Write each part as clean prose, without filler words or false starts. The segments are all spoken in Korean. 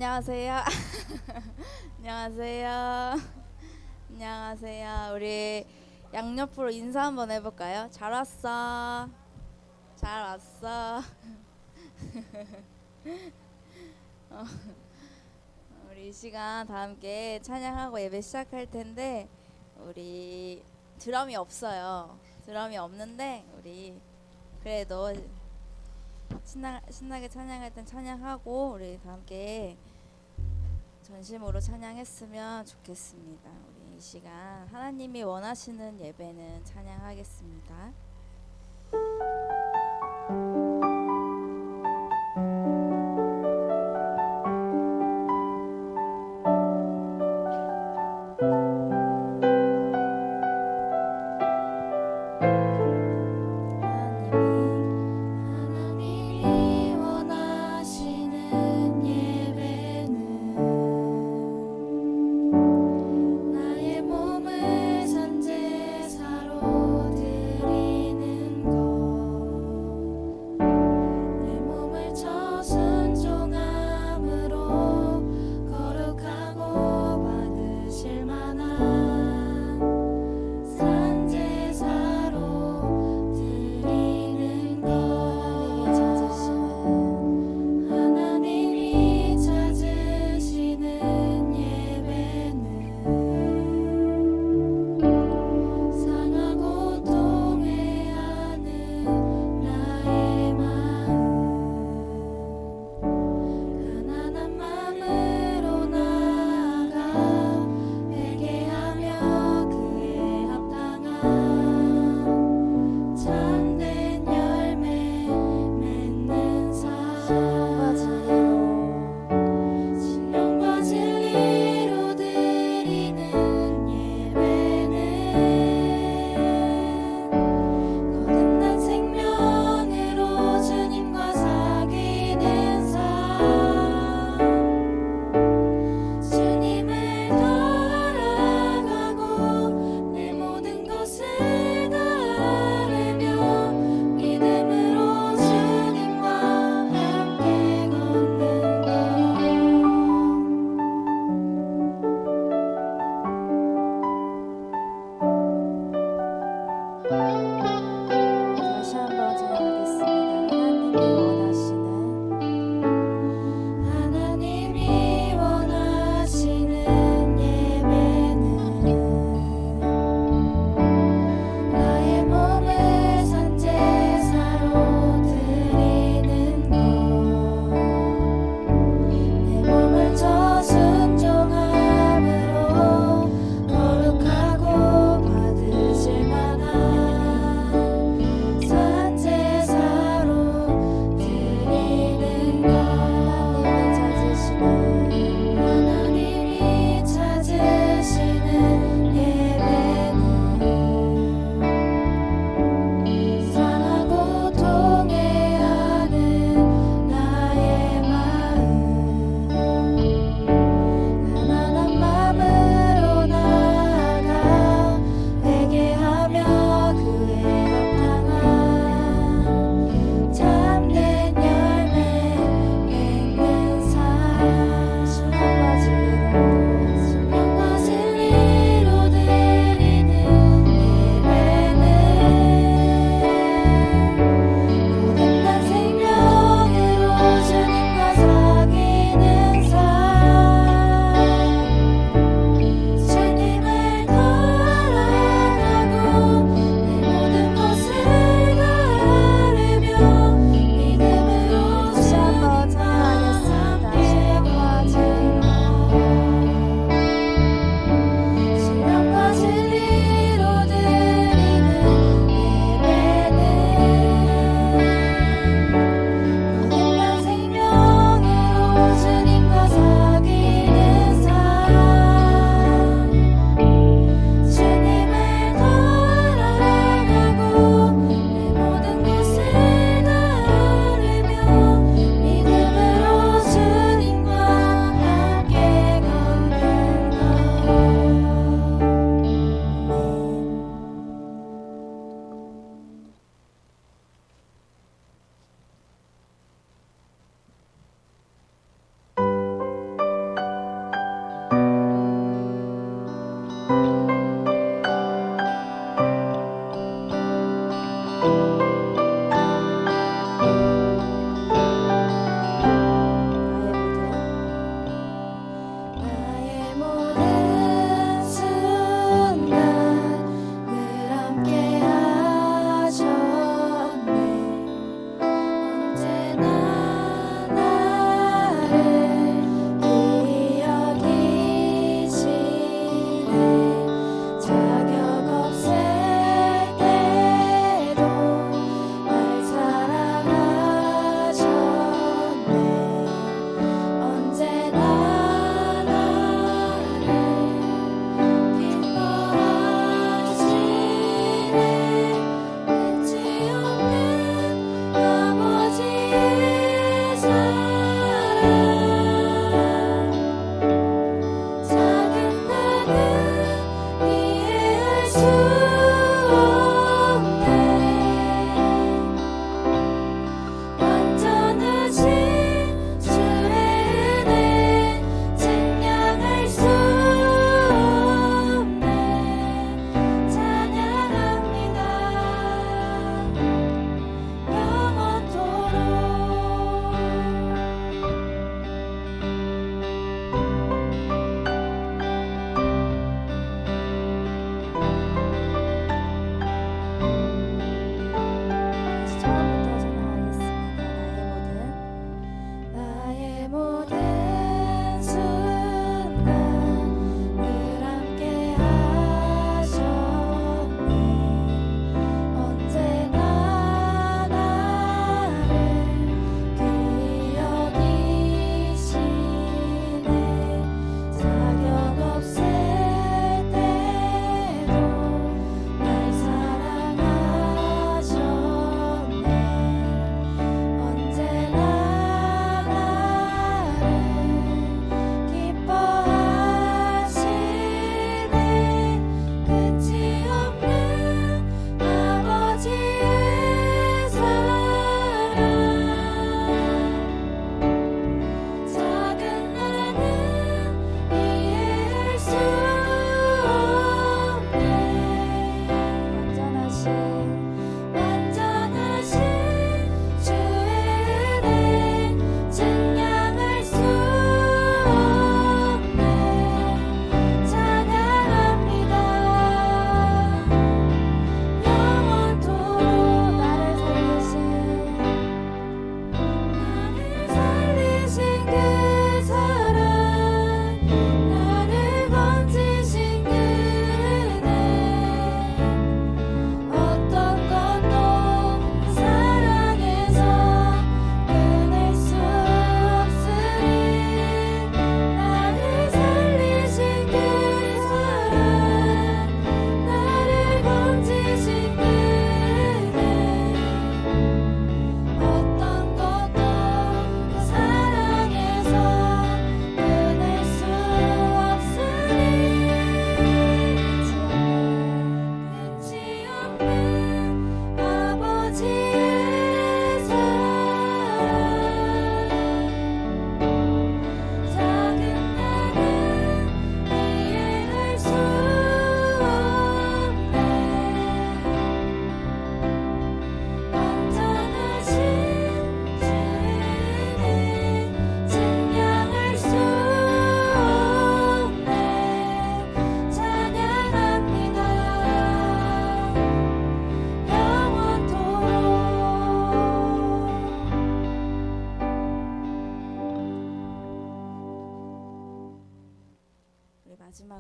안녕하세요. 안녕하세요. 안녕하세요. 우리 양옆으로 인사 한번 해볼까요? 잘 왔어. 잘 왔어. 우리 이 시간 다 함께 찬양하고 예배 시작할 텐데 우리 드럼이 없어요. 드럼이 없는데 우리 그래도 신나게 찬양할 땐 찬양하고 우리 다 함께 전심으로 찬양했으면 좋겠습니다. 우리 이 시간 하나님이 원하시는 예배는 찬양하겠습니다. 나의 몸을 산 제사로 드리리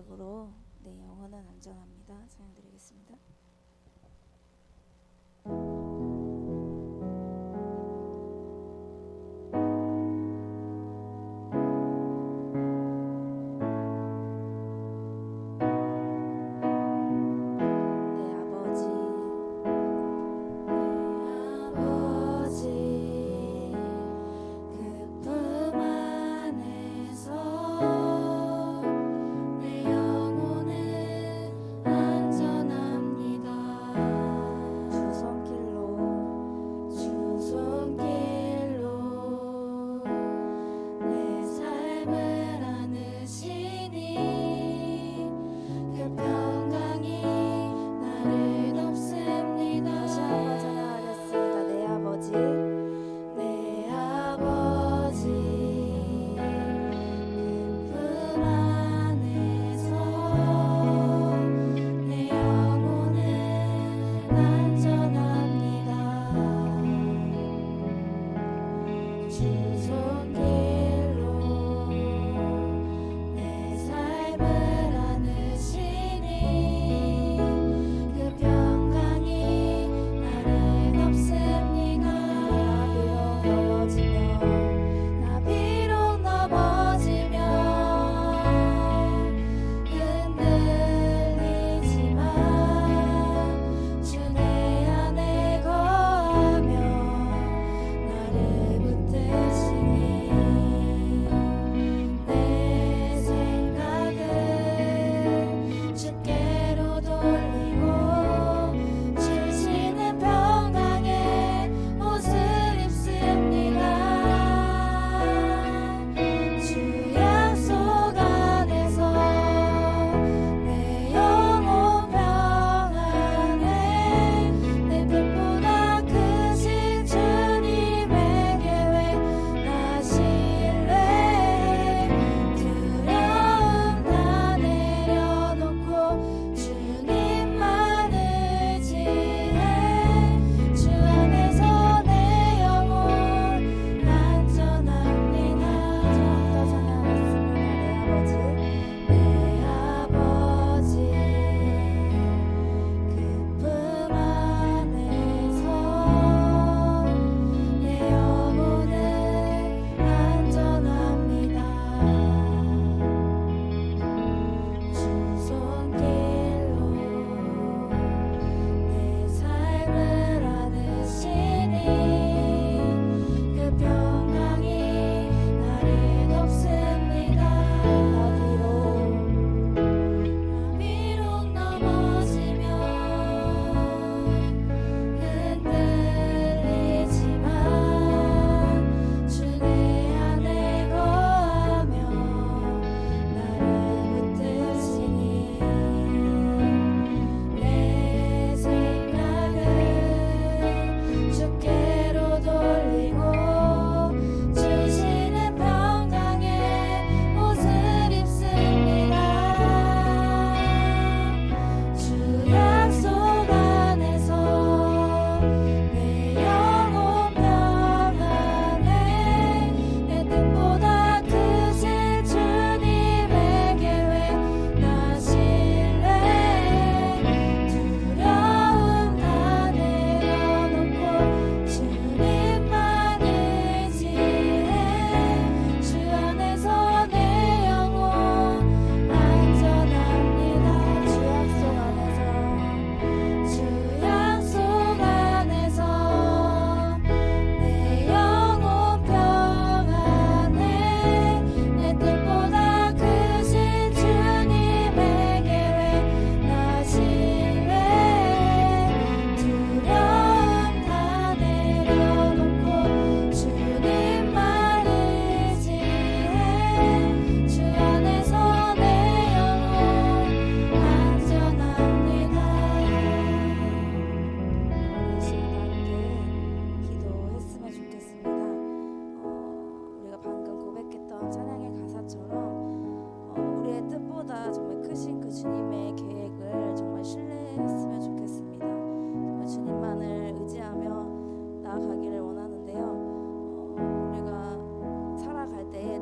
마지막으로 내 영혼은 안전합니다. 찬양 드리겠습니다.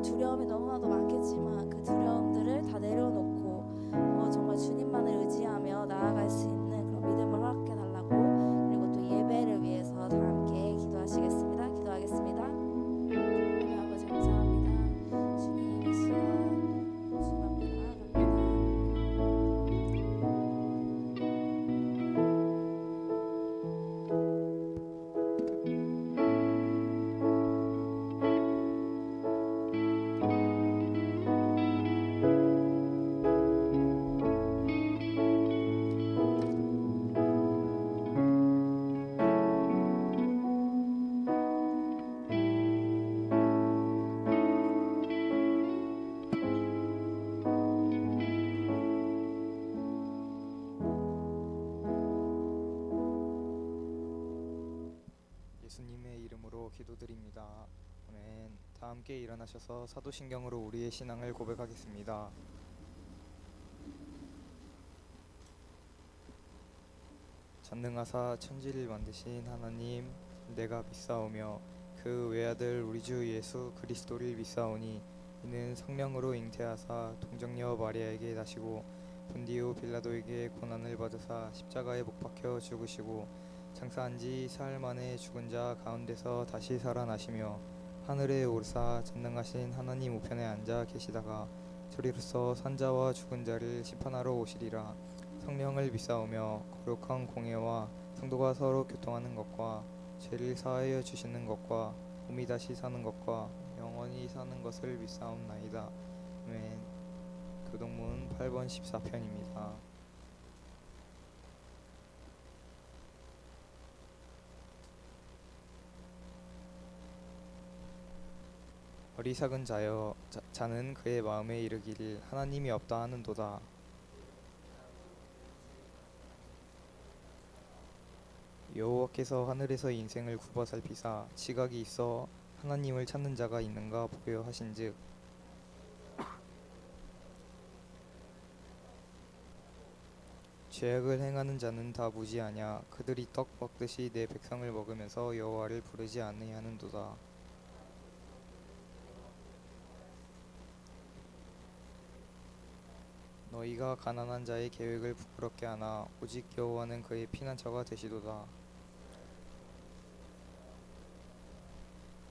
두려움이 너무나도 많겠지만 그 두려움들을 다 내려놓고 예수님의 이름으로 기도드립니다. 아멘. 다 함께 일어나셔서 사도신경으로 우리의 신앙을 고백하겠습니다. 전능하사 천지를 만드신 하나님, 내가 믿사오며 그 외아들 우리 주 예수 그리스도를 믿사오니 이는 성령으로 잉태하사 동정녀 마리아에게 나시고 본디오 빌라도에게 고난을 받으사 십자가에 못 박혀 죽으시고 장사한 지 사흘 만에 죽은 자 가운데서 다시 살아나시며 하늘에 오르사 전능하신 하나님 우편에 앉아 계시다가 저리로서 산자와 죽은 자를 심판하러 오시리라. 성령을 믿사오며 거룩한 공예와 성도가 서로 교통하는 것과 죄를 사하여 주시는 것과 몸이 다시 사는 것과 영원히 사는 것을 믿사옵나이다. 아멘. 교동문 8번 14편입니다. 어리석은 자여, 자는 그의 마음에 이르기를 하나님이 없다 하는도다. 여호와께서 하늘에서 인생을 굽어 살피사 지각이 있어 하나님을 찾는 자가 있는가 보려 하신즉 죄악을 행하는 자는 다 무지하냐. 그들이 떡 먹듯이 내 백성을 먹으면서 여호와를 부르지 아니하는도다. 너희가 가난한 자의 계획을 부끄럽게 하나 오직 여호와는 그의 피난처가 되시도다.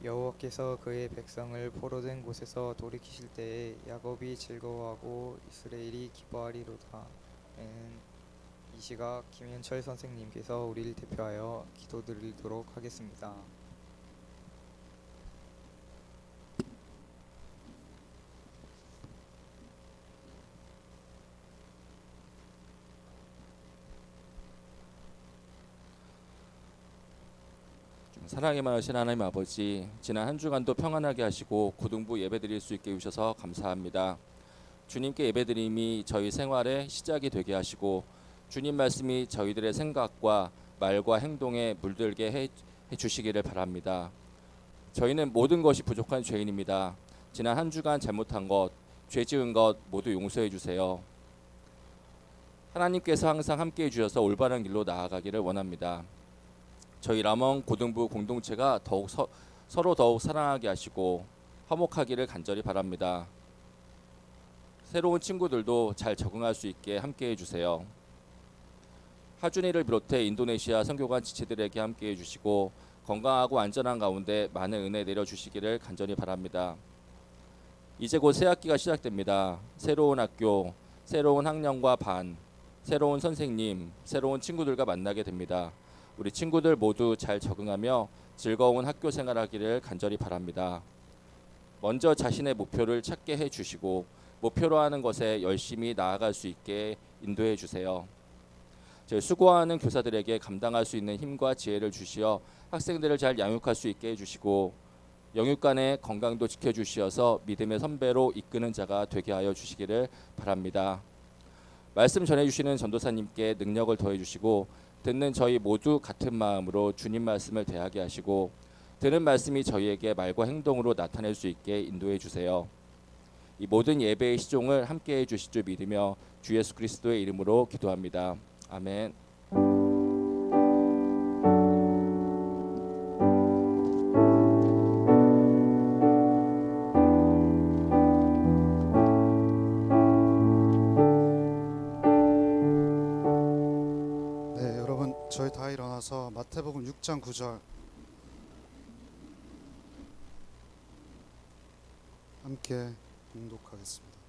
여호와께서 그의 백성을 포로된 곳에서 돌이키실 때에 야곱이 즐거워하고 이스라엘이 기뻐하리로다. 이 시각 김현철 선생님께서 우리를 대표하여 기도드리도록 하겠습니다. 사랑이 많으신 하나님 아버지, 지난 한 주간도 평안하게 하시고 고등부 예배드릴 수 있게 해주셔서 감사합니다. 주님께 예배드림이 저희 생활의 시작이 되게 하시고 주님 말씀이 저희들의 생각과 말과 행동에 물들게 해주시기를 바랍니다. 저희는 모든 것이 부족한 죄인입니다. 지난 한 주간 잘못한 것, 죄 지은 것 모두 용서해 주세요. 하나님께서 항상 함께해 주셔서 올바른 길로 나아가기를 원합니다. 저희 람원 고등부 공동체가 서로 더욱 사랑하게 하시고 화목하기를 간절히 바랍니다. 새로운 친구들도 잘 적응할 수 있게 함께해 주세요. 하준이를 비롯해 인도네시아 선교관 지체들에게 함께해 주시고 건강하고 안전한 가운데 많은 은혜 내려주시기를 간절히 바랍니다. 이제 곧 새학기가 시작됩니다. 새로운 학교, 새로운 학년과 반, 새로운 선생님, 새로운 친구들과 만나게 됩니다. 우리 친구들 모두 잘 적응하며 즐거운 학교 생활하기를 간절히 바랍니다. 먼저 자신의 목표를 찾게 해주시고 목표로 하는 것에 열심히 나아갈 수 있게 인도해 주세요. 수고하는 교사들에게 감당할 수 있는 힘과 지혜를 주시어 학생들을 잘 양육할 수 있게 해주시고 영육간의 건강도 지켜주시어서 믿음의 선배로 이끄는 자가 되게 하여 주시기를 바랍니다. 말씀 전해주시는 전도사님께 능력을 더해주시고 듣는 저희 모두 같은 마음으로 주님 말씀을 대하게 하시고 들은 말씀이 저희에게 말과 행동으로 나타낼 수 있게 인도해 주세요. 이 모든 예배의 시종을 함께해 주실 줄 믿으며 주 예수 그리스도의 이름으로 기도합니다. 아멘. 네, 여러분 저희 다 일어나서 마태복음 6장 9절 함께 봉독하겠습니다.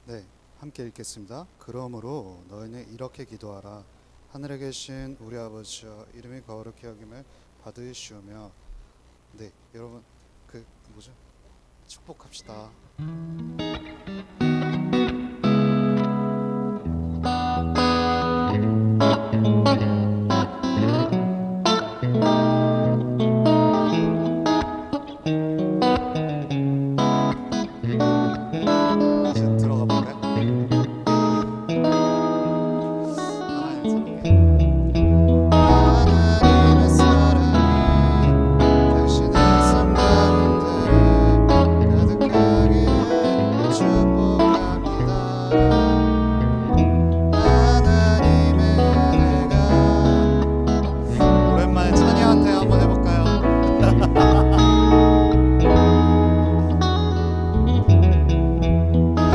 네, 함께 읽겠습니다. 그러므로 너희는 이렇게 기도하라. 하늘에 계신 우리 아버지여, 이름이 거룩히 여김을 받으시오며. 네, 여러분 축복합시다. 이제 들어가 볼까요? 하나님의 사랑이 당신의 삶 가운데 가득하기를 축복합니다. 하나님의 은혜가 오랜만에 찬이한테 한번 해볼까요?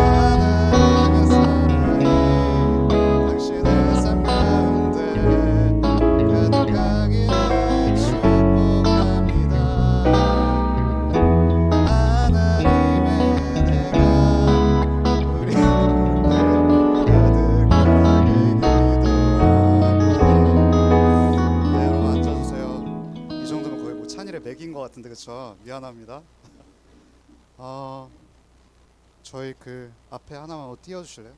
하나님의 사랑이 당신의 삶 가운데 가득하기를 축복합니다. 하나님의 은혜가 우리 가운데 가득하게 기도하니. 네, 여러분 앉아주세요. 이 정도면 거의 뭐 찬이를 먹인 것 같은데 그쵸? 미안합니다. 저희 그 앞에 하나만 띄워주실래요?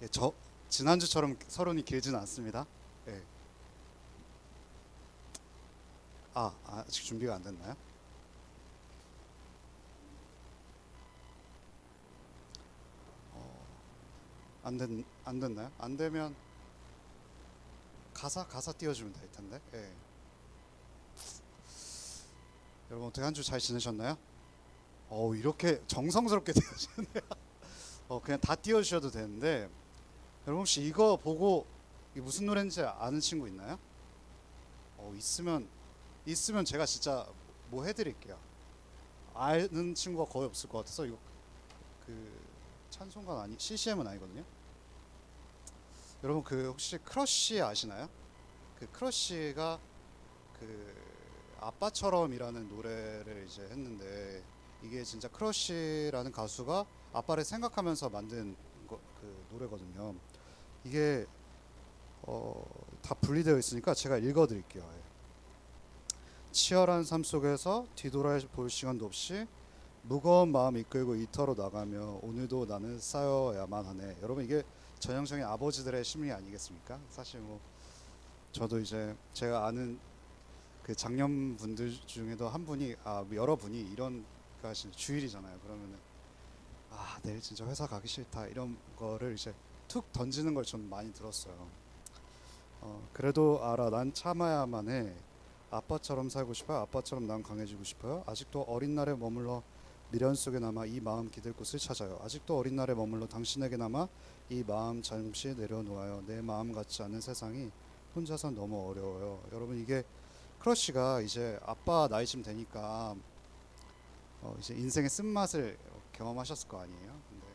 예, 저 지난주처럼 서론이 길지는 않습니다. 예. 아직 준비가 안 됐나요? 안 됐나요? 안 되면 가사 띄워주면 될 텐데. 예. 여러분 어떻게 한 주 잘 지내셨나요? 이렇게 정성스럽게 띄워주네요. 그냥 다 띄워주셔도 되는데 여러분 혹시 이거 보고 이게 무슨 노래인지 아는 친구 있나요? 있으면 제가 진짜 뭐 해드릴게요. 아는 친구가 거의 없을 것 같아서 이거 그 찬송가 아니 CCM은 아니거든요. 여러분 그 혹시 크러쉬 아시나요? 그 크러쉬가 그 아빠처럼이라는 노래를 이제 했는데 이게 진짜 크러쉬라는 가수가 아빠를 생각하면서 만든 그 노래거든요. 이게 다 분리되어 있으니까 제가 읽어드릴게요. 치열한 삶 속에서 뒤돌아볼 시간도 없이 무거운 마음 이끌고 이터로 나가며 오늘도 나는 쌓여야만 하네. 여러분 이게 전형적인 아버지들의 심리 아니겠습니까? 사실 뭐 저도 이제 제가 아는 그 장년분들 중에도 한 분이 여러분이 이런 거 하시는 주일이잖아요. 그러면은 내일 진짜 회사 가기 싫다 이런 거를 이제 툭 던지는 걸 좀 많이 들었어요. 그래도 알아 난 참아야만 해. 아빠처럼 살고 싶어요. 아빠처럼 난 강해지고 싶어요. 아직도 어린 날에 머물러 미련 속에 남아 이 마음 기댈 곳을 찾아요. 아직도 어린 날에 머물러 당신에게 남아 이 마음 잠시 내려놓아요. 내 마음 같지 않은 세상이 혼자선 너무 어려워요. 여러분 이게 크러쉬가 이제 아빠 나이쯤 되니까 이제 인생의 쓴맛을 경험하셨을 거 아니에요. 근데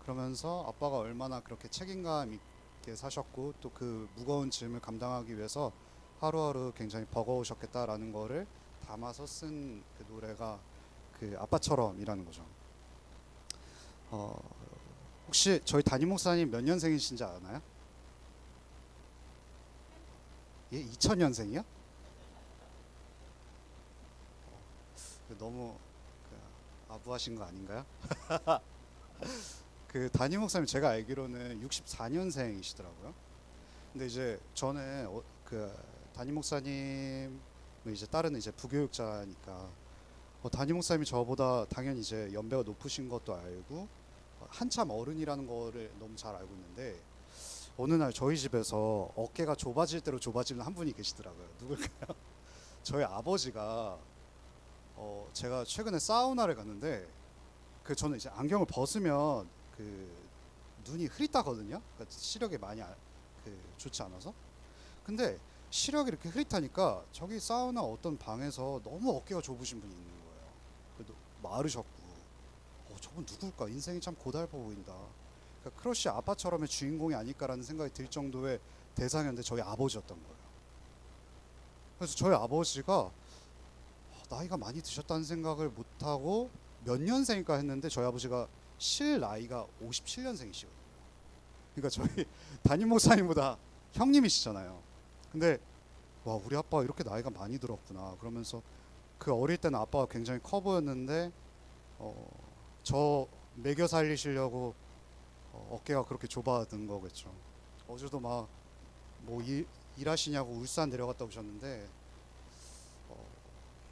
그러면서 아빠가 얼마나 그렇게 책임감 있게 사셨고 또 그 무거운 짐을 감당하기 위해서 하루하루 굉장히 버거우셨겠다라는 거를 담아서 쓴 그 노래가 그 아빠처럼이라는 거죠. 혹시 저희 담임 목사님 몇 년생이신지 아나요? 예, 2000년생이요? 너무 아부하신 거 아닌가요? 그 담임 목사님 제가 알기로는 64년생이시더라고요. 근데 이제 저는 그 담임 목사님 이제 딸은 이제 부교육자니까 담임 목사님이 저보다 당연히 이제 연배가 높으신 것도 알고 한참 어른이라는 거를 너무 잘 알고 있는데 어느 날 저희 집에서 어깨가 좁아질 대로 좁아지는 한 분이 계시더라고요. 누굴까요? 저희 아버지가 제가 최근에 사우나를 갔는데 저는 이제 안경을 벗으면 그 눈이 흐릿하거든요. 그러니까 시력이 많이 좋지 않아서. 근데 시력이 이렇게 흐릿하니까 저기 사우나 어떤 방에서 너무 어깨가 좁으신 분이 있는 거예요. 그래도 마르셨고 저분 누굴까? 인생이 참 고달파 보인다. 그러니까 크러쉬 아빠처럼의 주인공이 아닐까라는 생각이 들 정도의 대상이었는데 저희 아버지였던 거예요. 그래서 저희 아버지가 나이가 많이 드셨다는 생각을 못하고 몇 년생일까 했는데 저희 아버지가 실 나이가 57년생이시거든요. 그러니까 저희 담임 목사님보다 형님이시잖아요. 근데 와 우리 아빠가 이렇게 나이가 많이 들었구나 그러면서 그 어릴 때는 아빠가 굉장히 커 보였는데 저 먹여 살리시려고 어깨가 그렇게 좁아든 거겠죠. 어제도 막 뭐 일하시냐고 울산 내려갔다 오셨는데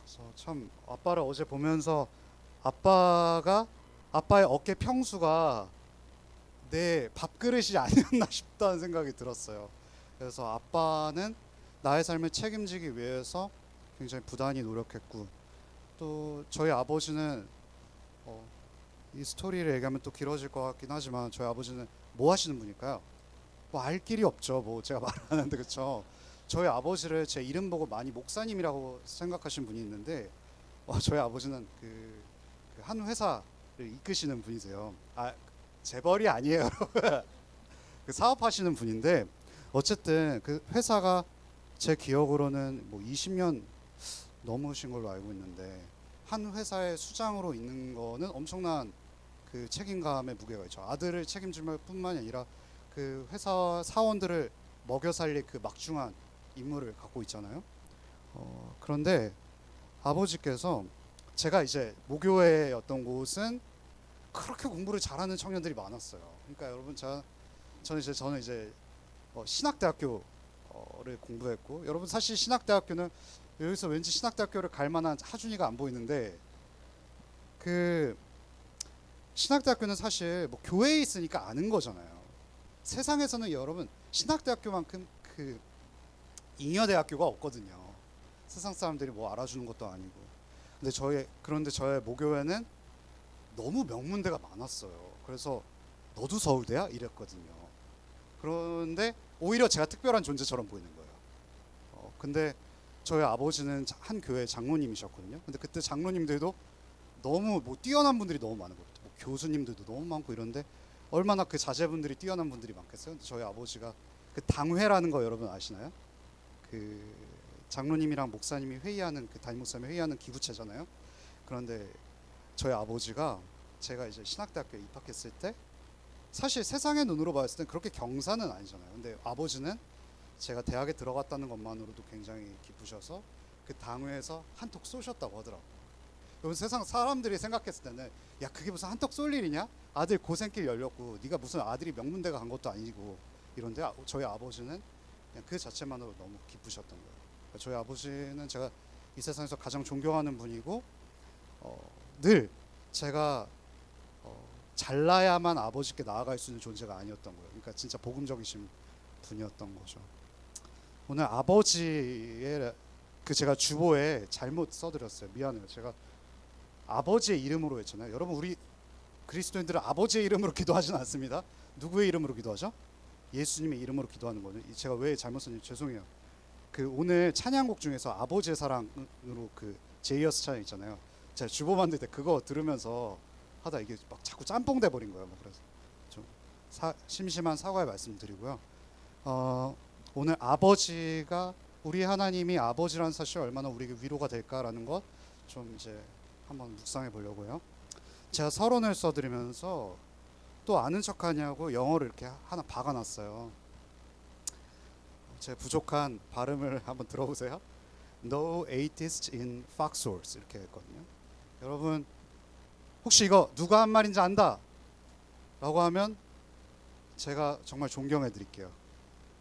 그래서 참 아빠를 어제 보면서 아빠의 어깨 평수가 내 밥그릇이 아니었나 싶다는 생각이 들었어요. 그래서 아빠는 나의 삶을 책임지기 위해서 굉장히 부단히 노력했고, 또 저희 아버지는 이 스토리를 얘기하면 또 길어질 것 같긴 하지만 저희 아버지는 뭐 하시는 분일까요? 뭐 알 길이 없죠. 뭐 제가 말하는데 그렇죠. 저희 아버지를 제 이름 보고 많이 목사님이라고 생각하신 분이 있는데 저희 아버지는 그 한 회사를 이끄시는 분이세요. 아, 재벌이 아니에요. 그 사업하시는 분인데 어쨌든 그 회사가 제 기억으로는 뭐 20년 넘으신 걸로 알고 있는데 한 회사의 수장으로 있는 거는 엄청난 그 책임감의 무게가 있죠. 아들을 책임질 뿐만이 아니라 그 회사 사원들을 먹여 살릴 그 막중한 임무를 갖고 있잖아요. 그런데 아버지께서 제가 이제 모교회였던 곳은 그렇게 공부를 잘하는 청년들이 많았어요. 그러니까 여러분 저는 이제 신학대학교를 공부했고, 여러분 사실 신학대학교는 여기서 왠지 신학대학교를 갈 만한 하준이가 안 보이는데 그 신학대학교는 사실 뭐 교회에 있으니까 아는 거잖아요. 세상에서는 여러분 신학대학교만큼 그 잉여대학교가 없거든요. 세상 사람들이 뭐 알아주는 것도 아니고. 그런데 저의 모교회는 너무 명문대가 많았어요. 그래서 너도 서울대야? 이랬거든요. 그런데 오히려 제가 특별한 존재처럼 보이는 거예요. 근데 저희 아버지는 한 교회 장로님이셨거든요. 근데 그때 장로님들도 너무 뭐 뛰어난 분들이 너무 많은 거예요. 뭐 교수님들도 너무 많고 이런데 얼마나 그 자제분들이 뛰어난 분들이 많겠어요. 근데 저희 아버지가 그 당회라는 거 여러분 아시나요? 그 장로님이랑 목사님이 회의하는, 그 담임 목사님이 회의하는 기구체잖아요. 그런데 저희 아버지가 제가 이제 신학대학교에 입학했을 때 사실 세상의 눈으로 봤을 땐 그렇게 경사는 아니잖아요. 근데 아버지는 제가 대학에 들어갔다는 것만으로도 굉장히 기쁘셔서 그 당회에서 한턱 쏘셨다고 하더라고요. 여러분 세상 사람들이 생각했을 때는 야 그게 무슨 한턱 쏠 일이냐? 아들 고생길 열렸고 네가 무슨 아들이 명문대가 간 것도 아니고 이런데 저희 아버지는 그냥 그 자체만으로 너무 기쁘셨던 거예요. 그러니까 저희 아버지는 제가 이 세상에서 가장 존경하는 분이고 늘 제가 잘나야만 아버지께 나아갈 수 있는 존재가 아니었던 거예요. 그러니까 진짜 복음적이신 분이었던 거죠. 오늘 아버지의 제가 주보에 잘못 써드렸어요. 미안해요. 제가 아버지의 이름으로 했잖아요. 여러분 우리 그리스도인들은 아버지의 이름으로 기도하지는 않습니다. 누구의 이름으로 기도하죠? 예수님의 이름으로 기도하는 거는. 제가 왜 잘못 썼는지 죄송해요. 그 오늘 찬양곡 중에서 아버지의 사랑으로 그 제이어스 찬양 있잖아요. 제가 주보 만들 때 그거 들으면서 하다 이게 막 자꾸 짬뽕 돼 버린 거예요. 그래서 좀 심심한 사과의 말씀드리고요. 오늘 아버지가 우리 하나님이 아버지라는 사실 얼마나 우리에게 위로가 될까라는 것 좀 이제 한번 묵상해 보려고요. 제가 서론을 써드리면서 또 아는 척하냐고 영어를 이렇게 하나 박아놨어요. 제 부족한 발음을 한번 들어보세요. No atheists in foxholes 이렇게 했거든요. 여러분 혹시 이거 누가 한 말인지 안다? 라고 하면 제가 정말 존경해 드릴게요.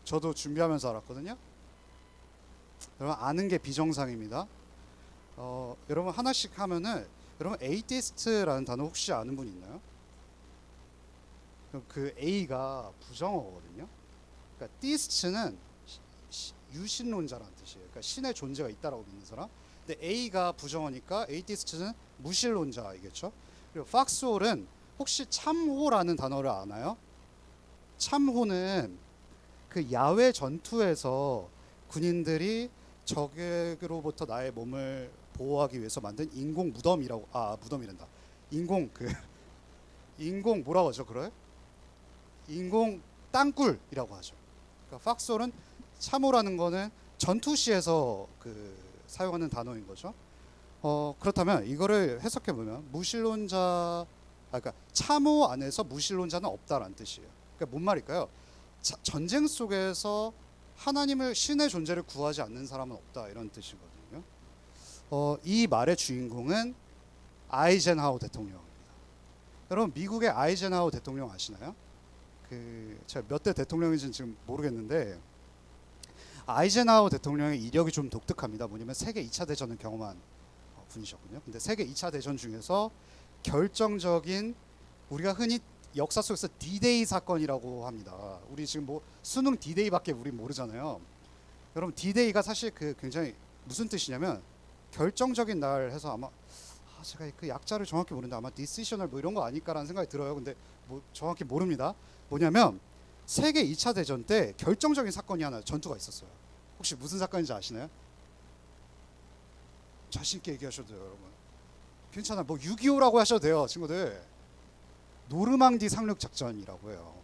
저도 준비하면서 알았거든요. 여러분 아는 게 비정상입니다. 여러분 하나씩 하면은 여러분 atheist라는 단어 혹시 아는 분 있나요? 그 A가 부정어거든요. 그러니까 theist는 유신론자라는 뜻이에요. 그러니까 신의 존재가 있다라고 믿는 사람. 근데 A가 부정어니까 atheist는 무신론자이겠죠. 그리고 foxhole은 혹시 참호라는 단어를 아나요? 참호는 그 야외 전투에서 군인들이 적에게로부터 나의 몸을 보호하기 위해서 만든 인공 무덤이라고 무덤이란다. 인공 뭐라고 하죠? 그래? 인공 땅굴이라고 하죠. 그러니까 foxhole은 참호라는 거는 전투시에서 그 사용하는 단어인 거죠. 그렇다면 이거를 해석해 보면 그러니까 참호 안에서 무신론자는 없다라는 뜻이에요. 그러니까 뭔 말일까요? 전쟁 속에서 하나님을 신의 존재를 구하지 않는 사람은 없다 이런 뜻이거든요. 이 말의 주인공은 아이젠하워 대통령입니다. 여러분 미국의 아이젠하워 대통령 아시나요? 제가 몇 대 대통령인지는 지금 모르겠는데 아이젠하워 대통령의 이력이 좀 독특합니다. 뭐냐면 세계 2차 대전을 경험한 분이셨군요. 근데 세계 2차 대전 중에서 결정적인 우리가 흔히 역사 속에서 D-Day 사건이라고 합니다. 우리 지금 뭐 수능 D-Day밖에 우리 모르잖아요. 여러분 D-Day가 사실 그 굉장히 무슨 뜻이냐면 결정적인 날 해서 아마 제가 그 약자를 정확히 모르는데 아마 디시셔널 뭐 이런 거 아닐까라는 생각이 들어요. 근데 뭐 정확히 모릅니다. 뭐냐면 세계 2차 대전 때 결정적인 사건이 하나 전투가 있었어요. 혹시 무슨 사건인지 아시나요? 자신 있게 얘기하셔도 돼요, 여러분. 괜찮아. 뭐 6.25라고 하셔도 돼요, 친구들. 노르망디 상륙 작전이라고 해요.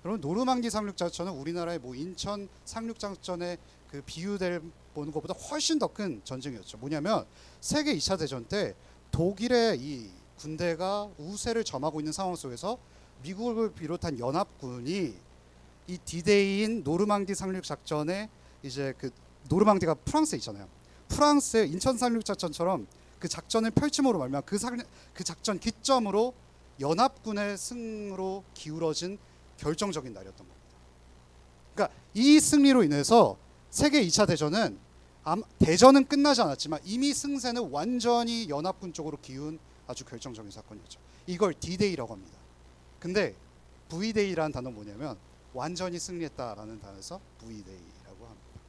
여러분 노르망디 상륙 작전은 우리나라의 뭐 인천 상륙 작전에 그 비유될 보는 것보다 훨씬 더 큰 전쟁이었죠. 뭐냐면 세계 2차 대전 때 독일의 이 군대가 우세를 점하고 있는 상황 속에서 미국을 비롯한 연합군이 이 디데이인 노르망디 상륙 작전에 이제 그 노르망디가 프랑스에 있잖아요. 프랑스의 인천 상륙 작전처럼 그 작전을 펼침으로 말미암아 그 작전 기점으로 연합군의 승으로 기울어진 결정적인 날이었던 겁니다. 그러니까 이 승리로 인해서 세계 2차 대전은 대전은 끝나지 않았지만 이미 승세는 완전히 연합군 쪽으로 기운 아주 결정적인 사건이었죠. 이걸 D-Day라고 합니다. 근데 V-Day라는 단어는 뭐냐면 완전히 승리했다라는 단어에서 V-Day라고 합니다.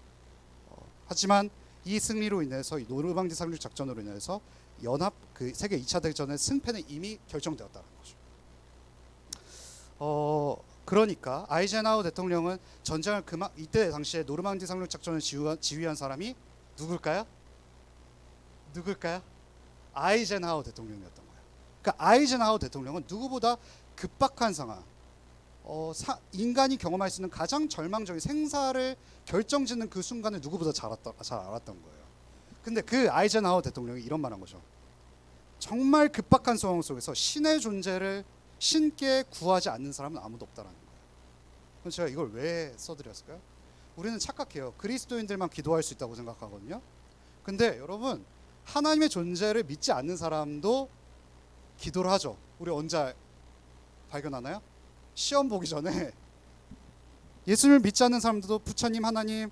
하지만 이 승리로 인해서 이 노르망디 상륙 작전으로 인해서 그 세계 2차 대전의 승패는 이미 결정되었다는 거죠. 그러니까 아이젠하워 대통령은 전쟁을 이때 당시에 노르망디 상륙 작전을 지휘한 사람이 누굴까요? 아이젠하워 대통령이었던 거예요. 그러니까 아이젠하워 대통령은 누구보다 급박한 상황, 인간이 경험할 수 있는 가장 절망적인 생사를 결정짓는 그 순간을 누구보다 잘 알았던 거예요. 근데 그 아이젠하워 대통령이 이런 말한 거죠. 정말 급박한 상황 속에서 신의 존재를 신께 구하지 않는 사람은 아무도 없다라는 거예요. 그럼 제가 이걸 왜 써드렸을까요? 우리는 착각해요. 그리스도인들만 기도할 수 있다고 생각하거든요. 근데 여러분 하나님의 존재를 믿지 않는 사람도 기도를 하죠. 우리 언제 발견하나요? 시험 보기 전에 예수님을 믿지 않는 사람들도 부처님, 하나님,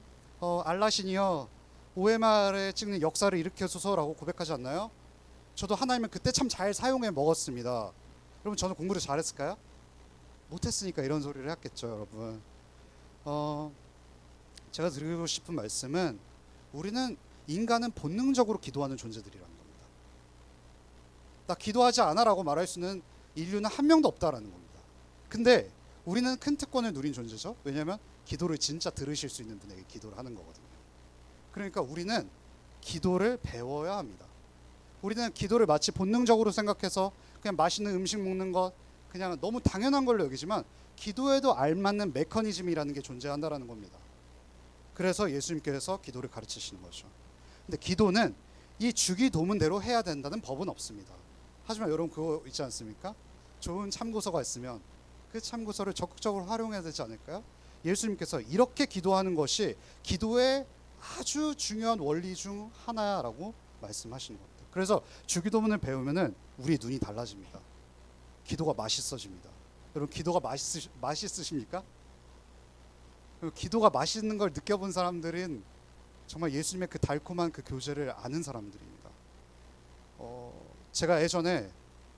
알라신이여 OMR에 찍는 역사를 일으켜소서라고 고백하지 않나요? 저도 하나님을 그때 참 잘 사용해 먹었습니다. 여러분 저는 공부를 잘했을까요? 못했으니까 이런 소리를 했겠죠, 여러분. 제가 드리고 싶은 말씀은 우리는 인간은 본능적으로 기도하는 존재들이라는 겁니다. 나 기도하지 않아라고 말할 수는 인류는 한 명도 없다라는 겁니다. 근데 우리는 큰 특권을 누린 존재죠. 왜냐하면 기도를 진짜 들으실 수 있는 분에게 기도를 하는 거거든요. 그러니까 우리는 기도를 배워야 합니다. 우리는 기도를 마치 본능적으로 생각해서 그냥 맛있는 음식 먹는 것 그냥 너무 당연한 걸로 여기지만 기도에도 알맞는 메커니즘이라는 게 존재한다라는 겁니다. 그래서 예수님께서 기도를 가르치시는 거죠. 근데 기도는 이 주기도문대로 해야 된다는 법은 없습니다. 하지만 여러분 그거 있지 않습니까? 좋은 참고서가 있으면 그 참고서를 적극적으로 활용해야 되지 않을까요? 예수님께서 이렇게 기도하는 것이 기도의 아주 중요한 원리 중 하나야라고 말씀하시는 겁니다. 그래서 주기도문을 배우면은 우리 눈이 달라집니다. 기도가 맛있어집니다. 여러분 기도가 맛있으십니까? 기도가 맛있는 걸 느껴본 사람들은 정말 예수님의 그 달콤한 그 교제를 아는 사람들입니다. 제가 예전에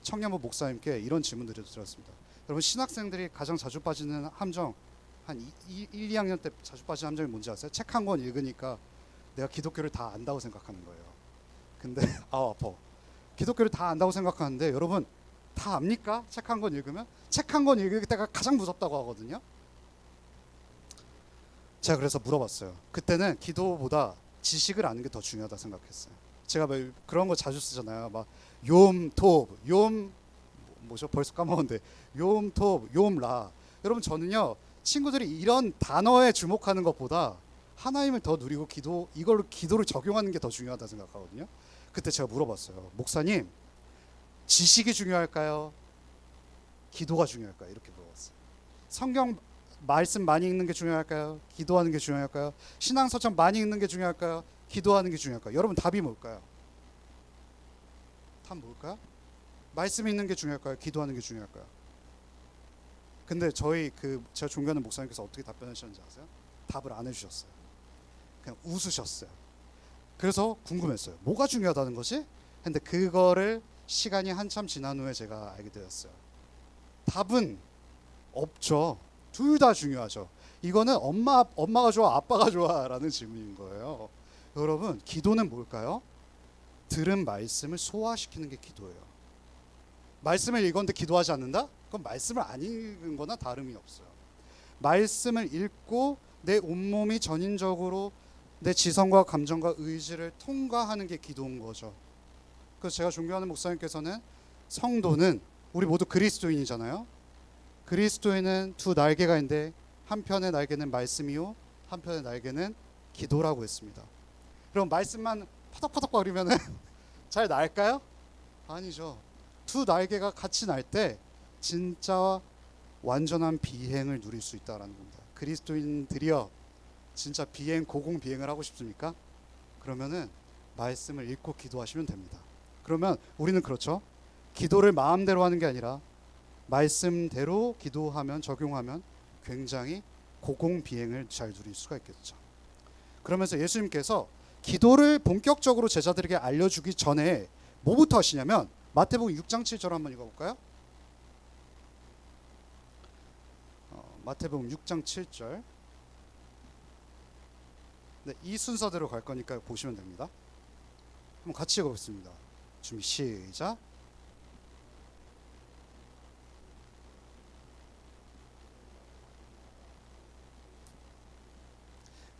청년부 목사님께 이런 질문들을 드렸습니다. 여러분 신학생들이 가장 자주 빠지는 함정 한 1, 2학년 때 자주 빠지는 함정이 뭔지 아세요? 책 한 권 읽으니까 내가 기독교를 다 안다고 생각하는 거예요. 근데 아파. 기독교를 다 안다고 생각하는데 여러분 다 압니까? 책 한 권 읽으면? 책 한 권 읽을 때가 가장 무섭다고 하거든요. 제가 그래서 물어봤어요. 그때는 기도보다 지식을 아는 게 더 중요하다 생각했어요. 제가 뭐 그런 거 자주 쓰잖아요. 막 뭐죠? 벌써 까먹었는데 욤라. 여러분 저는요 친구들이 이런 단어에 주목하는 것보다 하나님을 더 누리고 이걸로 기도를 적용하는 게 더 중요하다 생각하거든요. 그때 제가 물어봤어요. 목사님 지식이 중요할까요? 기도가 중요할까요? 이렇게 물어봤어요. 성경 말씀 많이 읽는 게 중요할까요? 기도하는 게 중요할까요? 신앙서적 많이 읽는 게 중요할까요? 기도하는 게 중요할까요? 여러분 답이 뭘까요? 답 뭘까요? 말씀 읽는 게 중요할까요? 기도하는 게 중요할까요? 근데 제가 존경하는 목사님께서 어떻게 답변하셨는지 아세요? 답을 안 해주셨어요. 그냥 웃으셨어요. 그래서 궁금했어요. 뭐가 중요하다는 거지? 근데 그거를 시간이 한참 지난 후에 제가 알게 되었어요. 답은 없죠. 둘 다 중요하죠. 이거는 엄마가 좋아, 아빠가 좋아라는 질문인 거예요. 여러분, 기도는 뭘까요? 들은 말씀을 소화시키는 게 기도예요. 말씀을 읽었는데 기도하지 않는다? 그건 말씀을 안 읽은 거나 다름이 없어요. 말씀을 읽고 내 온몸이 전인적으로 내 지성과 감정과 의지를 통과하는 게 기도인 거죠. 그래서 제가 존경하는 목사님께서는 성도는 우리 모두 그리스도인이잖아요. 그리스도인은 두 날개가 있는데 한편의 날개는 말씀이요 한편의 날개는 기도라고 했습니다. 그럼 말씀만 파닥파닥거리면 잘 날까요? 아니죠. 두 날개가 같이 날 때 진짜 완전한 비행을 누릴 수 있다라는 겁니다. 그리스도인들이여 진짜 고공 비행을 하고 싶습니까? 그러면은 말씀을 읽고 기도하시면 됩니다. 그러면 우리는 그렇죠. 기도를 마음대로 하는 게 아니라 말씀대로 기도하면 적용하면 굉장히 고공 비행을 잘 누릴 수가 있겠죠. 그러면서 예수님께서 기도를 본격적으로 제자들에게 알려주기 전에 뭐부터 하시냐면 마태복음 6장 7절 한번 읽어볼까요? 마태복음 6장 7절. 네, 이 순서대로 갈 거니까 보시면 됩니다. 한번 같이 읽어보겠습니다. 준비 시작.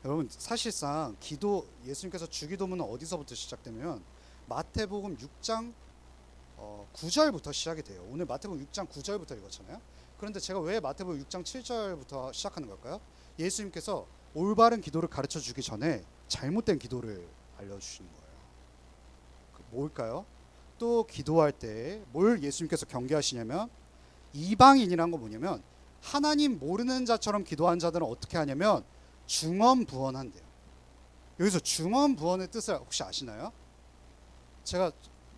여러분, 사실상 기도 예수님께서 주기도문은 어디서부터 시작되면 마태복음 6장 9절부터 시작이 돼요. 오늘 마태복음 6장 9절부터 읽었잖아요. 그런데 제가 왜 마태복음 6장 7절부터 시작하는 걸까요? 예수님께서 올바른 기도를 가르쳐 주기 전에 잘못된 기도를 알려주시는 거예요. 뭘까요? 또 기도할 때 뭘 예수님께서 경계하시냐면 이방인이란 건 뭐냐면 하나님 모르는 자처럼 기도한 자들은 어떻게 하냐면 중언부언한대요. 여기서 중언부언의 뜻을 혹시 아시나요?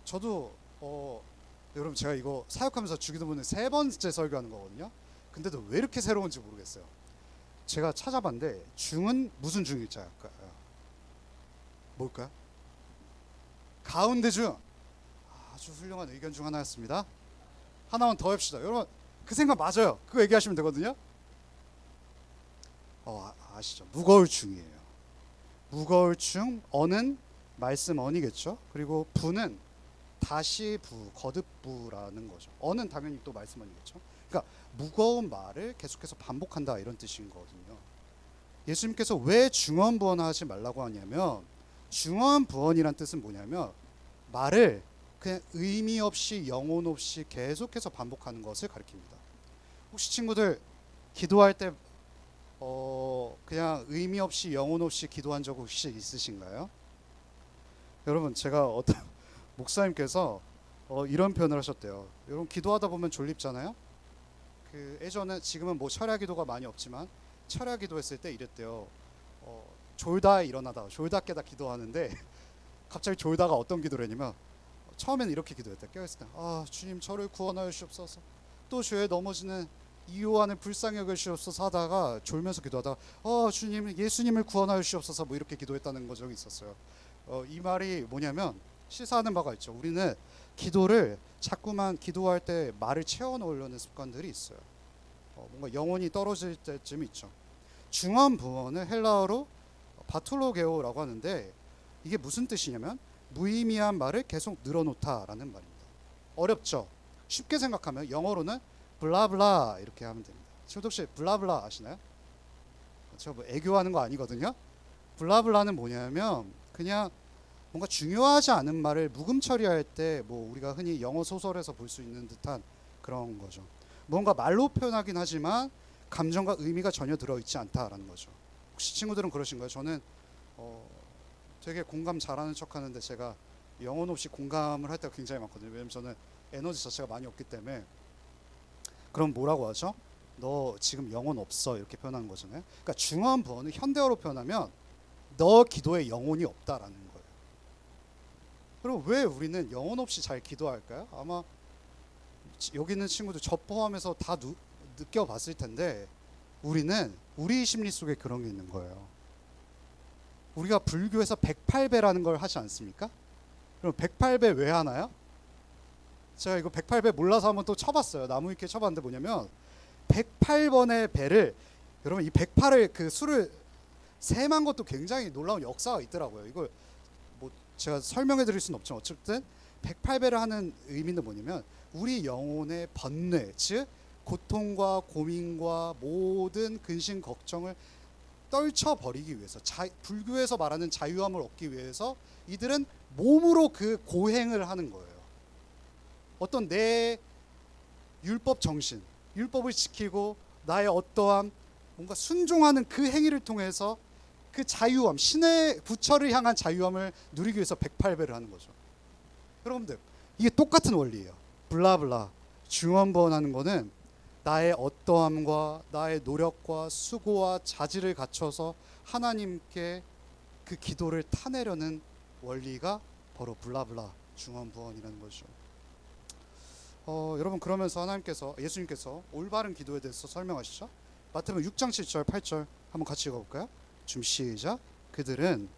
저도 여러분 제가 이거 사역하면서 주기도문을 3번째 설교하는 거거든요. 근데도 왜 이렇게 새로운지 모르겠어요. 제가 찾아봤는데 중은 무슨 중일자일까요? 뭘까요? 가운데 중. 아주 훌륭한 의견 중 하나였습니다. 하나만 더 합시다. 여러분 그 생각 맞아요. 그거 얘기하시면 되거든요. 아시죠? 무거울 중이에요. 무거울 중. 어는 말씀 언이겠죠. 그리고 부는 다시 부, 거듭부라는 거죠. 어는 당연히 또 말씀 언이겠죠. 그러니까 무거운 말을 계속해서 반복한다 이런 뜻인 거거든요. 예수님께서 왜 중언부언하지 말라고 하냐면 중언부언이란 뜻은 뭐냐면 말을 그냥 의미 없이 영혼 없이 계속해서 반복하는 것을 가리킵니다. 혹시 친구들 기도할 때 그냥 의미 없이 영혼 없이 기도한 적 혹시 있으신가요? 여러분 제가 어떤 목사님께서 이런 표현을 하셨대요. 여러분 기도하다 보면 졸립잖아요. 예전에 지금은 뭐 철야 기도가 많이 없지만 철야 기도했을 때 이랬대요. 졸다 일어나다 졸다 깨다 기도하는데 갑자기 졸다가 어떤 기도를 했냐면 처음에는 이렇게 기도했다. 깨어있을 때 주님 저를 구원하여 주옵소서. 또 죄에 넘어지는 이 요한을 불쌍히 여겨 주옵소서 하다가 졸면서 기도하다가 주님 예수님을 구원하여 주옵소서 뭐 이렇게 기도했다는 적이 있었어요. 이 말이 뭐냐면 시사하는 바가 있죠. 우리는 기도를 자꾸만 기도할 때 말을 채워 넣으려는 습관들이 있어요. 뭔가 영혼이 떨어질 때쯤 있죠. 중언부언을 헬라어로 바툴로게오라고 하는데 이게 무슨 뜻이냐면 무의미한 말을 계속 늘어놓다라는 말입니다. 어렵죠? 쉽게 생각하면 영어로는 블라블라 이렇게 하면 됩니다. 지금 혹시 블라블라 아시나요? 제가 뭐 애교하는 거 아니거든요. 블라블라는 뭐냐면 그냥 뭔가 중요하지 않은 말을 묵음 처리할 때 뭐 우리가 흔히 영어 소설에서 볼 수 있는 듯한 그런 거죠. 뭔가 말로 표현하긴 하지만 감정과 의미가 전혀 들어있지 않다라는 거죠. 혹시 친구들은 그러신가요? 저는 되게 공감 잘하는 척하는데 제가 영혼 없이 공감을 할 때가 굉장히 많거든요. 왜냐면 저는 에너지 자체가 많이 없기 때문에. 그럼 뭐라고 하죠? 너 지금 영혼 없어 이렇게 표현하는 거잖아요. 그러니까 중언부언은 현대어로 표현하면 너 기도에 영혼이 없다라는 거예요. 그럼 왜 우리는 영혼 없이 잘 기도할까요? 아마 여기 있는 친구들 저 포함해서 다 느껴봤을 텐데 우리는 우리 심리 속에 그런 게 있는 거예요. 우리가 불교에서 108배라는 걸 하지 않습니까? 그럼 108배 왜 하나요? 제가 이거 108배 몰라서 한번 또 쳐봤어요. 나무 위키에 쳐봤는데 뭐냐면 108번의 배를 여러분 이 108을 그 수를 세만 것도 굉장히 놀라운 역사가 있더라고요. 이걸 뭐 제가 설명해 드릴 수는 없지만 어쨌든 108배를 하는 의미는 뭐냐면 우리 영혼의 번뇌 즉 고통과 고민과 모든 근심 걱정을 떨쳐버리기 위해서 불교에서 말하는 자유함을 얻기 위해서 이들은 몸으로 그 고행을 하는 거예요. 어떤 내 율법 정신, 율법을 지키고 나의 어떠한 뭔가 순종하는 그 행위를 통해서 그 자유함, 신의 부처를 향한 자유함을 누리기 위해서 108배를 하는 거죠. 여러분들 이게 똑같은 원리예요. 블라블라 중언부언하는 거는 나의 어떠함과 나의 노력과 수고와 자질을 갖춰서 하나님께 그 기도를 타내려는 원리가 바로 블라블라 중언부언이라는 거죠. 여러분 그러면서 하나님께서 예수님께서 올바른 기도에 대해서 설명하시죠. 마태복음 6장 7절 8절 한번 같이 읽어볼까요? 좀 시작. 그들은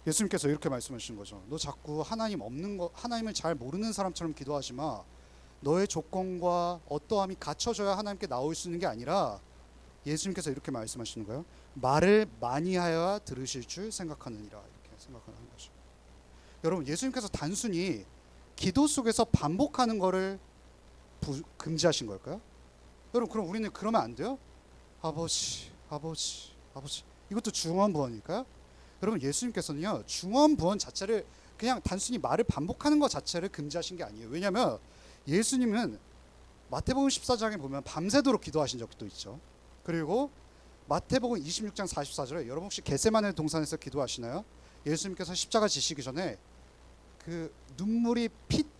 예수님께서 이렇게 말씀하시는 거죠. 너 자꾸 하나님을 잘 모르는 사람처럼 기도하지 마. 너의 조건과 어떠함이 갖춰져야 하나님께 나올 수 있는 게 아니라 예수님께서 이렇게 말씀하시는 거예요. 말을 많이 하여야 들으실 줄 생각하느니라. 이렇게 생각하는 거죠. 여러분 예수님께서 단순히 기도 속에서 반복하는 거를 금지하신 걸까요? 여러분 그럼 우리는 그러면 안 돼요? 아버지 이것도 중언부언일까요? 여러분 예수님께서는요 중언부언 자체를 그냥 단순히 말을 반복하는 것 자체를 금지하신 게 아니에요. 왜냐하면 예수님은 마태복음 14장에 보면 밤새도록 기도하신 적도 있죠. 그리고 마태복음 26장 44절에 여러분 혹시 겟세마네 동산에서 기도하시나요? 예수님께서 십자가 지시기 전에 그 눈물이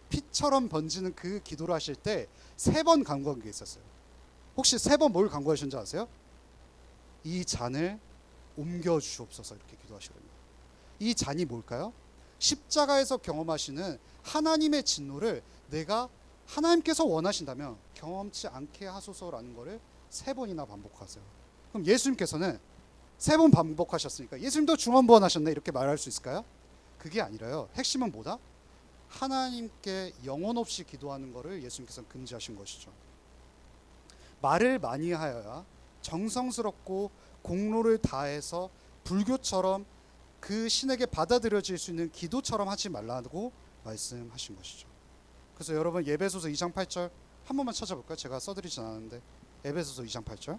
피처럼 번지는 그 기도를 하실 때 3번 간구한 게 있었어요. 혹시 3번 뭘 간구하셨는지 아세요? 이 잔을 옮겨 주옵소서 이렇게 기도하시거든요. 이 잔이 뭘까요? 십자가에서 경험하시는 하나님의 진노를 내가 하나님께서 원하신다면 경험치 않게 하소서라는 거를 3번이나 반복하세요. 그럼 예수님께서는 3번 반복하셨으니까 예수님도 중언부언하셨네 이렇게 말할 수 있을까요? 그게 아니라요. 핵심은 뭐다? 하나님께 영혼 없이 기도하는 거를 예수님께서는 금지하신 것이죠. 말을 많이 하여야 정성스럽고 공로를 다해서 불교처럼 그 신에게 받아들여질 수 있는 기도처럼 하지 말라고 말씀하신 것이죠. 그래서 여러분 에베소서 2장 8절 한 번만 찾아볼까요? 제가 써드리진 않았는데 에베소서 2장 8절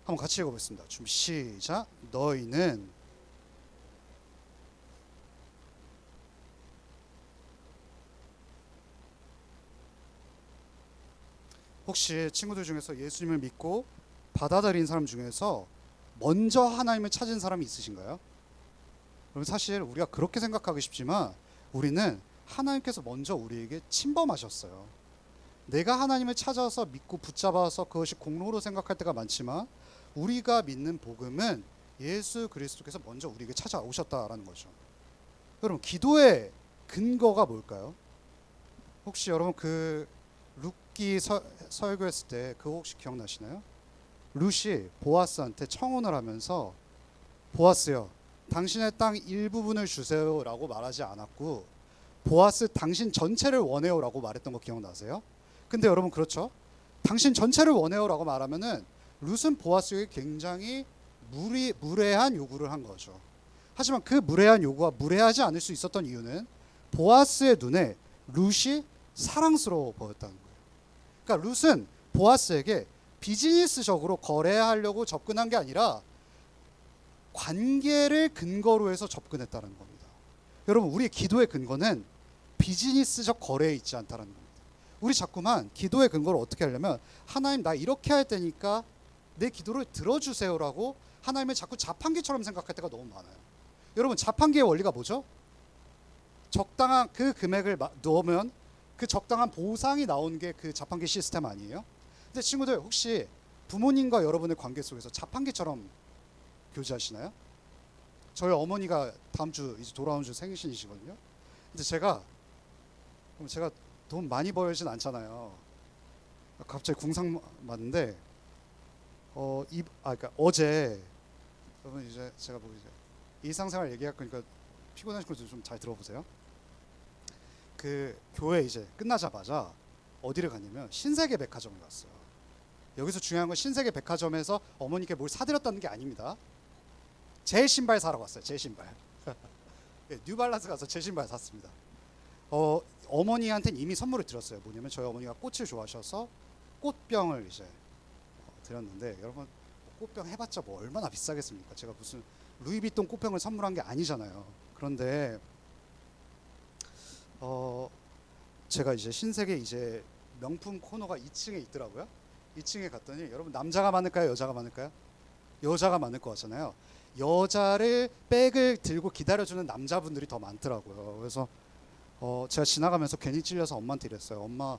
한번 같이 읽어보겠습니다. 좀 시작. 너희는 혹시 친구들 중에서 예수님을 믿고 받아들인 사람 중에서 먼저 하나님을 찾은 사람이 있으신가요? 여러분 사실 우리가 그렇게 생각하기 쉽지만 우리는 하나님께서 먼저 우리에게 침범하셨어요. 내가 하나님을 찾아서 믿고 붙잡아서 그것이 공로로 생각할 때가 많지만 우리가 믿는 복음은 예수 그리스도께서 먼저 우리에게 찾아오셨다라는 거죠. 여러분 기도의 근거가 뭘까요? 혹시 여러분 그 룻기 설교했을 때 그거 혹시 기억나시나요? 룻이 보아스한테 청혼을 하면서 보아스요 당신의 땅 일부분을 주세요 라고 말하지 않았고 보아스 당신 전체를 원해요 라고 말했던 거 기억나세요? 근데 여러분 그렇죠? 당신 전체를 원해요 라고 말하면은 룻은 보아스에게 굉장히 무례한 요구를 한 거죠. 하지만 그 무례한 요구가 무례하지 않을 수 있었던 이유는 보아스의 눈에 룻이 사랑스러워 보였다는 거예요. 그러니까 룻은 보아스에게 비즈니스적으로 거래하려고 접근한 게 아니라 관계를 근거로 해서 접근했다는 겁니다. 여러분 우리의 기도의 근거는 비즈니스적 거래에 있지 않다는 겁니다. 우리 자꾸만 기도의 근거를 어떻게 하려면 하나님 나 이렇게 할 테니까 내 기도를 들어주세요라고 하나님을 자꾸 자판기처럼 생각할 때가 너무 많아요. 여러분 자판기의 원리가 뭐죠? 적당한 그 금액을 넣으면 그 적당한 보상이 나오는 게 그 자판기 시스템 아니에요? 근데 친구들 혹시 부모님과 여러분의 관계 속에서 자판기처럼 교제하시나요? 저희 어머니가 다음 주 이제 돌아오는 주 생신이시거든요. 근데 제가 돈 많이 벌진 않잖아요. 갑자기 궁상 맞는데 그러니까 어제 여러분 이제 제가 뭐 이제 일상생활 얘기할 거니까 피곤하신 거 좀 잘 들어보세요. 그 교회 이제 끝나자마자 어디를 갔냐면 신세계 백화점을 갔어요. 여기서 중요한 건 신세계 백화점에서 어머니께 뭘 사드렸다는 게 아닙니다. 제 신발 사러 갔어요. 제 신발. 네, 뉴발란스 가서 제 신발 샀습니다. 어머니한테는 이미 선물을 드렸어요. 뭐냐면 저희 어머니가 꽃을 좋아하셔서 꽃병을 이제 드렸는데 여러분 꽃병 해봤자 뭐 얼마나 비싸겠습니까? 제가 무슨 루이비통 꽃병을 선물한 게 아니잖아요. 그런데 제가 이제 신세계 이제 명품 코너가 2층에 있더라고요. 2층에 갔더니 여러분 남자가 많을까요? 여자가 많을까요? 여자가 많을 것 같잖아요. 여자를 백을 들고 기다려주는 남자분들이 더 많더라고요. 그래서 제가 지나가면서 괜히 찔려서 엄마한테 이랬어요. 엄마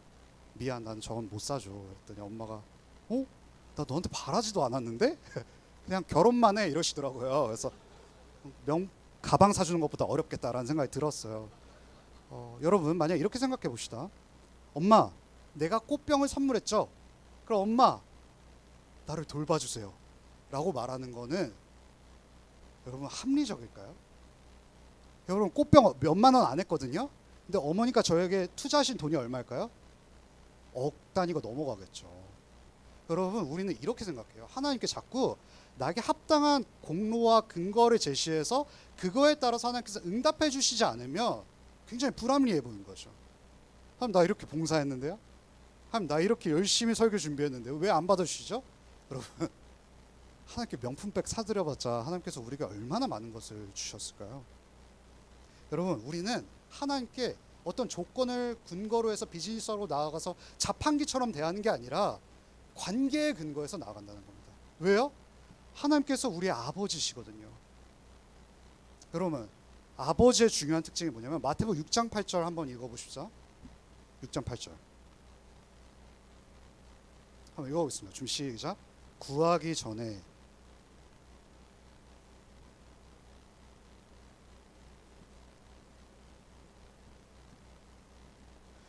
미안, 난 저건 못 사줘. 그랬더니 엄마가 나 너한테 바라지도 않았는데? 그냥 결혼만 해 이러시더라고요. 그래서 가방 사주는 것보다 어렵겠다라는 생각이 들었어요. 여러분 만약 이렇게 생각해 봅시다. 엄마 내가 꽃병을 선물했죠. 그럼 엄마 나를 돌봐주세요 라고 말하는 거는 여러분 합리적일까요? 여러분 꽃병 몇만 원 안 했거든요. 근데 어머니가 저에게 투자하신 돈이 얼마일까요? 억 단위가 넘어가겠죠. 여러분 우리는 이렇게 생각해요. 하나님께 자꾸 나에게 합당한 공로와 근거를 제시해서 그거에 따라서 하나님께서 응답해 주시지 않으면 굉장히 불합리해 보이는 거죠. 하나님 나 이렇게 봉사했는데요. 하나님 나 이렇게 열심히 설교 준비했는데요. 왜 안 받아주시죠? 여러분 하나님께 명품백 사드려봤자 하나님께서 우리가 얼마나 많은 것을 주셨을까요? 여러분 우리는 하나님께 어떤 조건을 근거로 해서 비즈니스로 나아가서 자판기처럼 대하는 게 아니라 관계의 근거에서 나아간다는 겁니다. 왜요? 하나님께서 우리의 아버지시거든요. 여러분 아버지의 중요한 특징이 뭐냐면 마태복음 6장 8절 한번 읽어보십시오. 6장 8절 한번 읽어보겠습니다. 좀 시작. 구하기 전에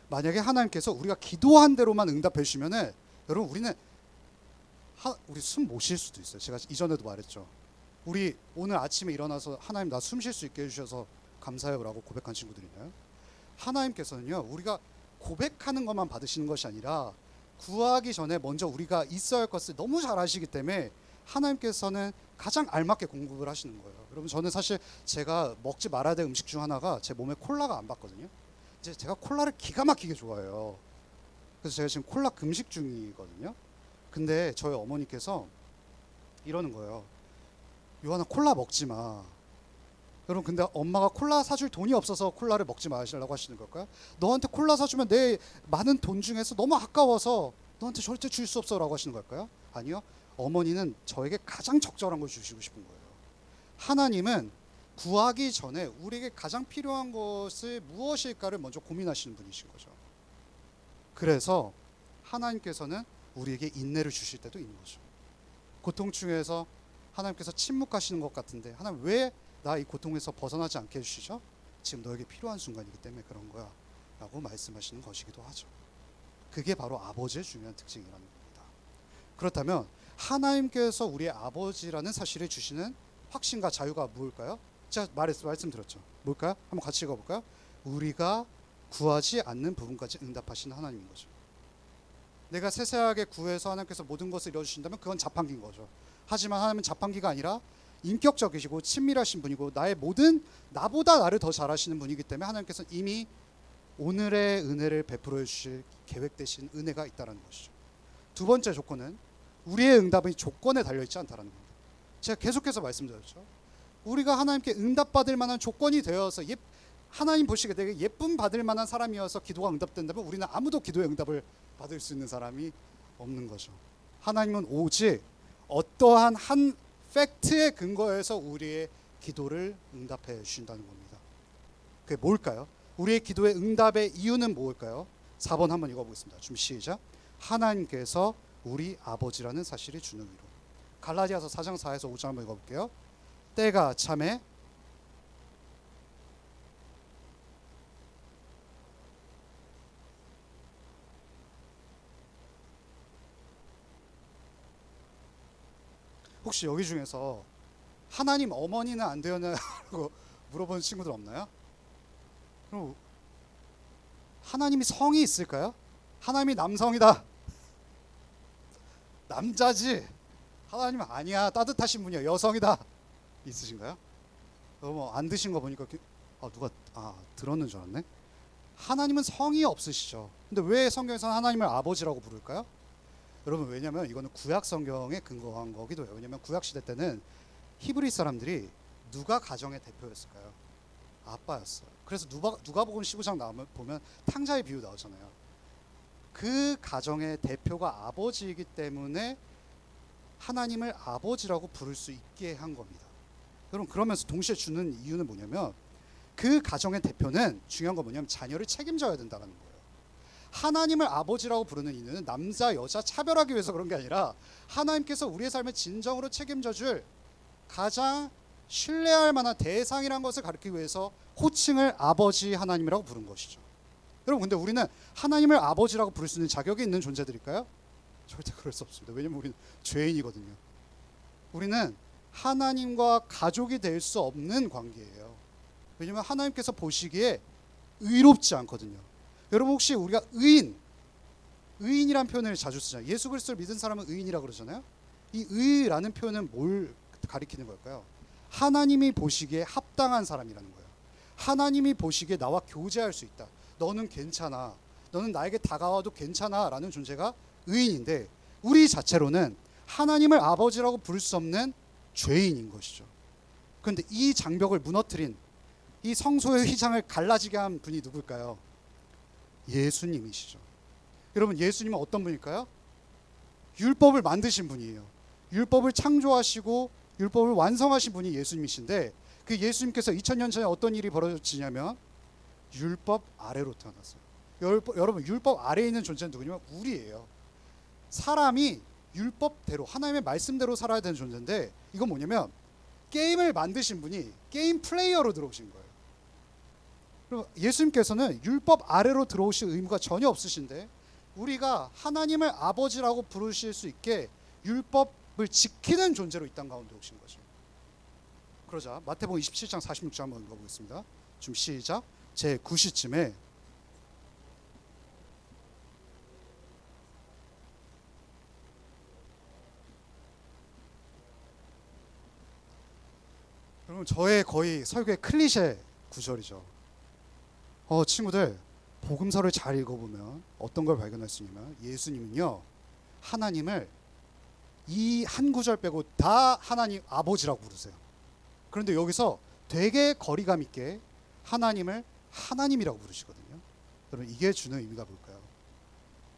만약에 하나님께서 우리가 기도한 대로만 응답해 주시면은 여러분 우리는 우리 숨 못 쉴 수도 있어요. 제가 이전에도 말했죠. 우리 오늘 아침에 일어나서 하나님 나 숨 쉴 수 있게 해주셔서 감사해요라고 고백한 친구들 있나요? 하나님께서는요 우리가 고백하는 것만 받으시는 것이 아니라 구하기 전에 먼저 우리가 있어야 할 것을 너무 잘 아시기 때문에 하나님께서는 가장 알맞게 공급을 하시는 거예요. 여러분 저는 사실 제가 먹지 말아야 될 음식 중 하나가 제 몸에 콜라가 안 받거든요. 이제 제가 콜라를 기가 막히게 좋아해요. 그래서 제가 지금 콜라 금식 중이거든요. 근데 저희 어머니께서 이러는 거예요. 요한아 콜라 먹지 마. 여러분 근데 엄마가 콜라 사줄 돈이 없어서 콜라를 먹지 마시려고 하시는 걸까요? 너한테 콜라 사주면 내 많은 돈 중에서 너무 아까워서 너한테 절대 줄 수 없어 라고 하시는 걸까요? 아니요. 어머니는 저에게 가장 적절한 걸 주시고 싶은 거예요. 하나님은 구하기 전에 우리에게 가장 필요한 것을 무엇일까를 먼저 고민하시는 분이신 거죠. 그래서 하나님께서는 우리에게 인내를 주실 때도 있는 거죠. 고통 중에서 하나님께서 침묵하시는 것 같은데 하나님 왜 나 이 고통에서 벗어나지 않게 해주시죠? 지금 너에게 필요한 순간이기 때문에 그런 거야 라고 말씀하시는 것이기도 하죠. 그게 바로 아버지의 중요한 특징이라는 겁니다. 그렇다면 하나님께서 우리의 아버지라는 사실을 주시는 확신과 자유가 무엇일까요? 제가 말씀드렸죠. 뭘까요? 한번 같이 읽어볼까요? 우리가 구하지 않는 부분까지 응답하시는 하나님인 거죠. 내가 세세하게 구해서 하나님께서 모든 것을 이루어주신다면 그건 자판기인 거죠. 하지만 하나님은 자판기가 아니라 인격적이시고 친밀하신 분이고 나보다 나를 더 잘하시는 분이기 때문에 하나님께서는 이미 오늘의 은혜를 베풀어 주실 계획되신 은혜가 있다는 것이죠. 두 번째 조건은 우리의 응답은 조건에 달려있지 않다는 겁니다. 제가 계속해서 말씀드렸죠. 우리가 하나님께 응답받을 만한 조건이 되어서 하나님 보시기에 되게 예쁨 받을 만한 사람이어서 기도가 응답된다면 우리는 아무도 기도의 응답을 받을 수 있는 사람이 없는 거죠. 하나님은 오직 어떠한 한 팩트에 근거해서 우리의 기도를 응답해 주신다는 겁니다. 그게 뭘까요? 우리의 기도의 응답의 이유는 뭘까요? 4번 한번 읽어보겠습니다. 좀 시작. 하나님께서 우리 아버지라는 사실이 주는 위로. 갈라디아서 4장 4에서 5장 한번 읽어볼게요. 때가 참에 혹시 여기 중에서 하나님 어머니는 안 되었냐고 물어보는 친구들 없나요? 그럼 하나님이 성이 있을까요? 하나님이 남성이다, 남자지, 하나님은 아니야, 따뜻하신 분이야, 여성이다, 있으신가요? 안 드신 거 보니까 누가 들었는 줄 알았네. 하나님은 성이 없으시죠. 근데 왜 성경에서는 하나님을 아버지라고 부를까요? 여러분, 왜냐면 이거는 구약 성경에 근거한 거기도 해요. 왜냐면 구약 시대 때는 히브리 사람들이 누가 가정의 대표였을까요? 아빠였어요. 그래서 누가복음 15장 보면 탕자의 비유 나오잖아요. 그 가정의 대표가 아버지이기 때문에 하나님을 아버지라고 부를 수 있게 한 겁니다. 여러분, 그러면서 동시에 주는 이유는 뭐냐면 그 가정의 대표는 중요한 건 뭐냐면 자녀를 책임져야 된다는 거예요. 하나님을 아버지라고 부르는 이유는 남자 여자 차별하기 위해서 그런 게 아니라 하나님께서 우리의 삶을 진정으로 책임져 줄 가장 신뢰할 만한 대상이라는 것을 가리키기 위해서 호칭을 아버지 하나님이라고 부른 것이죠. 여러분, 근데 우리는 하나님을 아버지라고 부를 수 있는 자격이 있는 존재들일까요? 절대 그럴 수 없습니다. 왜냐면 우리는 죄인이거든요. 우리는 하나님과 가족이 될 수 없는 관계예요. 왜냐면 하나님께서 보시기에 의롭지 않거든요. 여러분, 혹시 우리가 의인이란 표현을 자주 쓰잖아요. 예수 그리스도를 믿은 사람은 의인이라고 그러잖아요. 이 의라는 표현은 뭘 가리키는 걸까요? 하나님이 보시기에 합당한 사람이라는 거예요. 하나님이 보시기에 나와 교제할 수 있다, 너는 괜찮아, 너는 나에게 다가와도 괜찮아 라는 존재가 의인인데, 우리 자체로는 하나님을 아버지라고 부를 수 없는 죄인인 것이죠. 그런데 이 장벽을 무너뜨린, 이 성소의 휘장을 갈라지게 한 분이 누굴까요? 예수님이시죠. 여러분, 예수님은 어떤 분일까요? 율법을 만드신 분이에요. 율법을 창조하시고 율법을 완성하신 분이 예수님이신데, 그 예수님께서 2000년 전에 어떤 일이 벌어지냐면 율법 아래로 태어났어요. 여러분, 율법 아래에 있는 존재는 누구냐면 우리예요. 사람이 율법대로, 하나님의 말씀대로 살아야 되는 존재인데, 이건 뭐냐면 게임을 만드신 분이 게임 플레이어로 들어오신 거예요. 그리고 예수님께서는 율법 아래로 들어오실 의무가 전혀 없으신데, 우리가 하나님을 아버지라고 부르실 수 있게 율법을 지키는 존재로 이 땅 가운데 오신 거죠. 그러자 마태복음 27장 46절 한번 읽어보겠습니다. 좀 시작. 제 9시쯤에 여러분, 저의 거의 설교의 클리셰 구절이죠. 친구들, 복음서를 잘 읽어보면 어떤 걸 발견할 수 있냐면 예수님은요, 하나님을 이 한 구절 빼고 다 하나님 아버지라고 부르세요. 그런데 여기서 되게 거리감 있게 하나님을 하나님이라고 부르시거든요. 여러분, 이게 주는 의미가 뭘까요?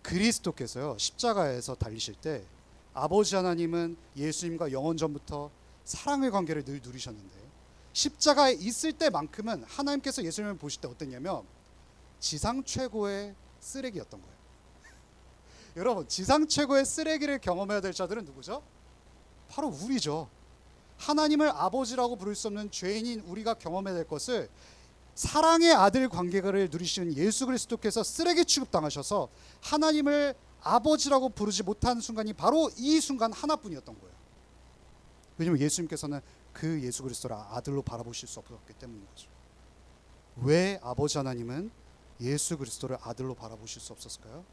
그리스도께서요, 십자가에서 달리실 때 아버지 하나님은 예수님과 영원 전부터 사랑의 관계를 늘 누리셨는데, 십자가에 있을 때만큼은 하나님께서 예수님을 보실 때 어땠냐면 지상 최고의 쓰레기였던 거예요. 여러분, 지상 최고의 쓰레기를 경험해야 될 자들은 누구죠? 바로 우리죠. 하나님을 아버지라고 부를 수 없는 죄인인 우리가 경험해야 될 것을 사랑의 아들 관계를 누리시는 예수 그리스도께서 쓰레기 취급당하셔서 하나님을 아버지라고 부르지 못하는 순간이 바로 이 순간 하나뿐이었던 거예요. 왜냐하면 예수님께서는 그 예수 그리스도를 아들로 바라보실 수 없었기 때문인 거죠. 왜 아버지 하나님은 예수 그리스도를 아들로 바라보실 수 없었을까요?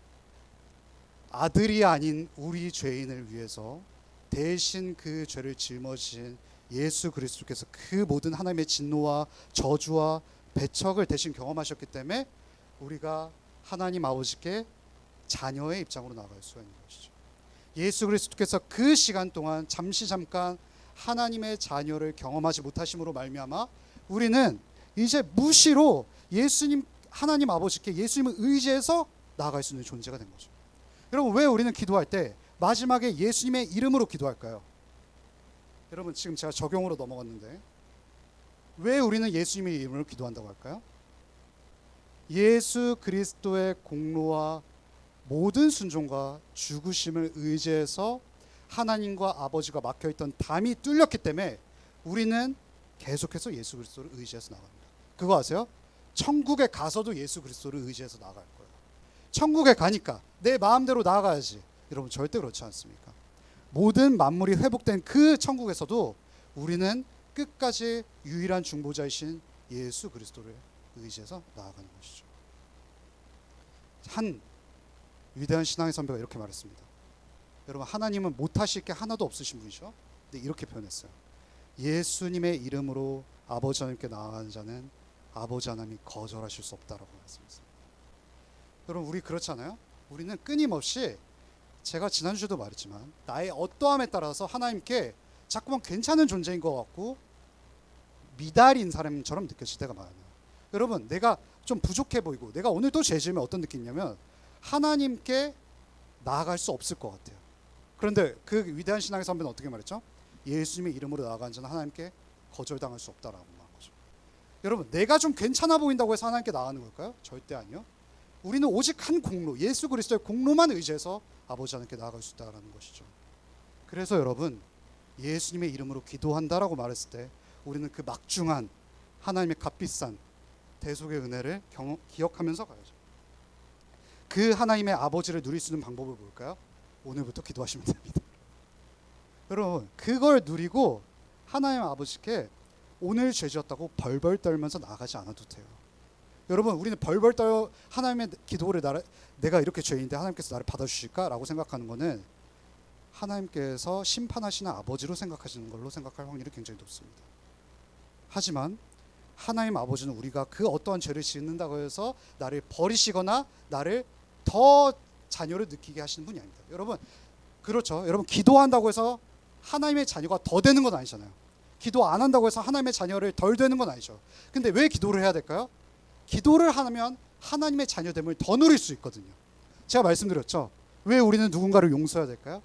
아들이 아닌 우리 죄인을 위해서 대신 그 죄를 짊어진 예수 그리스도께서 그 모든 하나님의 진노와 저주와 배척을 대신 경험하셨기 때문에 우리가 하나님 아버지께 자녀의 입장으로 나아갈 수가 있는 것이죠. 예수 그리스도께서 그 시간 동안 잠깐 하나님의 자녀를 경험하지 못하심으로 말미암아 우리는 이제 무시로 예수님, 하나님 아버지께 예수님을 의지해서 나아갈 수 있는 존재가 된 거죠. 여러분, 왜 우리는 기도할 때 마지막에 예수님의 이름으로 기도할까요? 여러분, 지금 제가 적용으로 넘어갔는데 왜 우리는 예수님의 이름으로 기도한다고 할까요? 예수 그리스도의 공로와 모든 순종과 죽으심을 의지해서 하나님과 아버지가 막혀있던 담이 뚫렸기 때문에 우리는 계속해서 예수 그리스도를 의지해서 나갑니다. 그거 아세요? 천국에 가서도 예수 그리스도를 의지해서 나갈 거예요. 천국에 가니까 내 마음대로 나아가야지. 여러분, 절대 그렇지 않습니까? 모든 만물이 회복된 그 천국에서도 우리는 끝까지 유일한 중보자이신 예수 그리스도를 의지해서 나아가는 것이죠. 한 위대한 신앙의 선배가 이렇게 말했습니다. 여러분, 하나님은 못하실 게 하나도 없으신 분이죠. 근데 이렇게 표현했어요. 예수님의 이름으로 아버지 하나님께 나아가는 자는 아버지 하나님이 거절하실 수 없다라고 말씀했어요. 여러분, 우리 그렇잖아요. 우리는 끊임없이, 제가 지난주에도 말했지만, 나의 어떠함에 따라서 하나님께 자꾸만 괜찮은 존재인 것 같고 미달인 사람처럼 느껴질 때가 많아요. 여러분, 내가 좀 부족해 보이고 내가 오늘 또 죄 지으면 어떤 느낌이냐면 하나님께 나아갈 수 없을 것 같아요. 그런데 그 위대한 신앙의 선배는 어떻게 말했죠? 예수님의 이름으로 나아가는 자는 하나님께 거절당할 수 없다라고 말한 거죠. 여러분, 내가 좀 괜찮아 보인다고 해서 하나님께 나아가는 걸까요? 절대 아니요. 우리는 오직 한 공로, 예수 그리스도의 공로만 의지해서 아버지 하나님께 나아갈 수 있다는 것이죠. 그래서 여러분, 예수님의 이름으로 기도한다라고 말했을 때 우리는 그 막중한 하나님의 값비싼 대속의 은혜를 기억하면서 가야죠. 그 하나님의 아버지를 누릴 수 있는 방법을 뭘까요? 오늘부터 기도하시면 됩니다. 여러분, 그걸 누리고 하나님 아버지께 오늘 죄 지었다고 벌벌 떨면서 나가지 않아도 돼요. 여러분, 우리는 벌벌 떨 하나님의 기도를 내가 이렇게 죄인인데 하나님께서 나를 받아주실까라고 생각하는 거는 하나님께서 심판하시는 아버지로 생각하시는 걸로 생각할 확률이 굉장히 높습니다. 하지만 하나님 아버지는 우리가 그 어떠한 죄를 짓는다고 해서 나를 버리시거나 나를 더 자녀를 느끼게 하시는 분이 아닙니다. 여러분, 그렇죠. 여러분, 기도한다고 해서 하나님의 자녀가 더 되는 건 아니잖아요. 기도 안 한다고 해서 하나님의 자녀를 덜 되는 건 아니죠. 근데 왜 기도를 해야 될까요? 기도를 하면 하나님의 자녀됨을 더 누릴 수 있거든요. 제가 말씀드렸죠. 왜 우리는 누군가를 용서해야 될까요?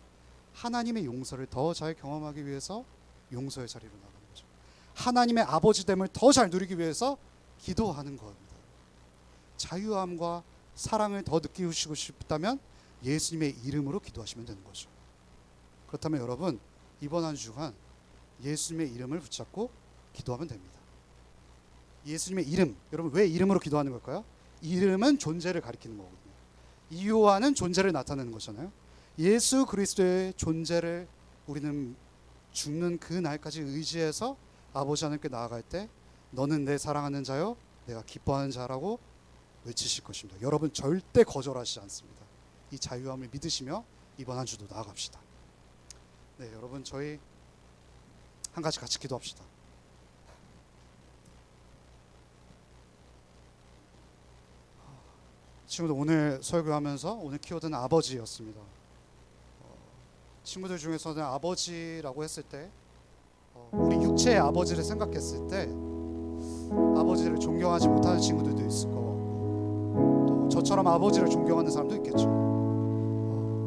하나님의 용서를 더 잘 경험하기 위해서 용서의 자리로 나가는 거죠. 하나님의 아버지됨을 더 잘 누리기 위해서 기도하는 겁니다. 자유함과 사랑을 더 느끼고 싶다면 예수님의 이름으로 기도하시면 되는 거죠. 그렇다면 여러분, 이번 한 주간 예수님의 이름을 붙잡고 기도하면 됩니다. 예수님의 이름, 여러분 왜 이름으로 기도하는 걸까요? 이름은 존재를 가리키는 거거든요. 이유와는 존재를 나타내는 거잖아요. 예수 그리스도의 존재를 우리는 죽는 그 날까지 의지해서 아버지 하나님께 나아갈 때 너는 내 사랑하는 자요 내가 기뻐하는 자라고 외치실 것입니다. 여러분, 절대 거절하시지 않습니다. 이 자유함을 믿으시며 이번 한 주도 나아갑시다. 네, 여러분, 저희 한 가지 같이 기도합시다. 친구들, 오늘 설교하면서 오늘 키워드는 아버지였습니다. 친구들 중에서는 아버지라고 했을 때 우리 육체의 아버지를 생각했을 때 아버지를 존경하지 못하는 친구들도 있을 거 같고 또 저처럼 아버지를 존경하는 사람도 있겠죠.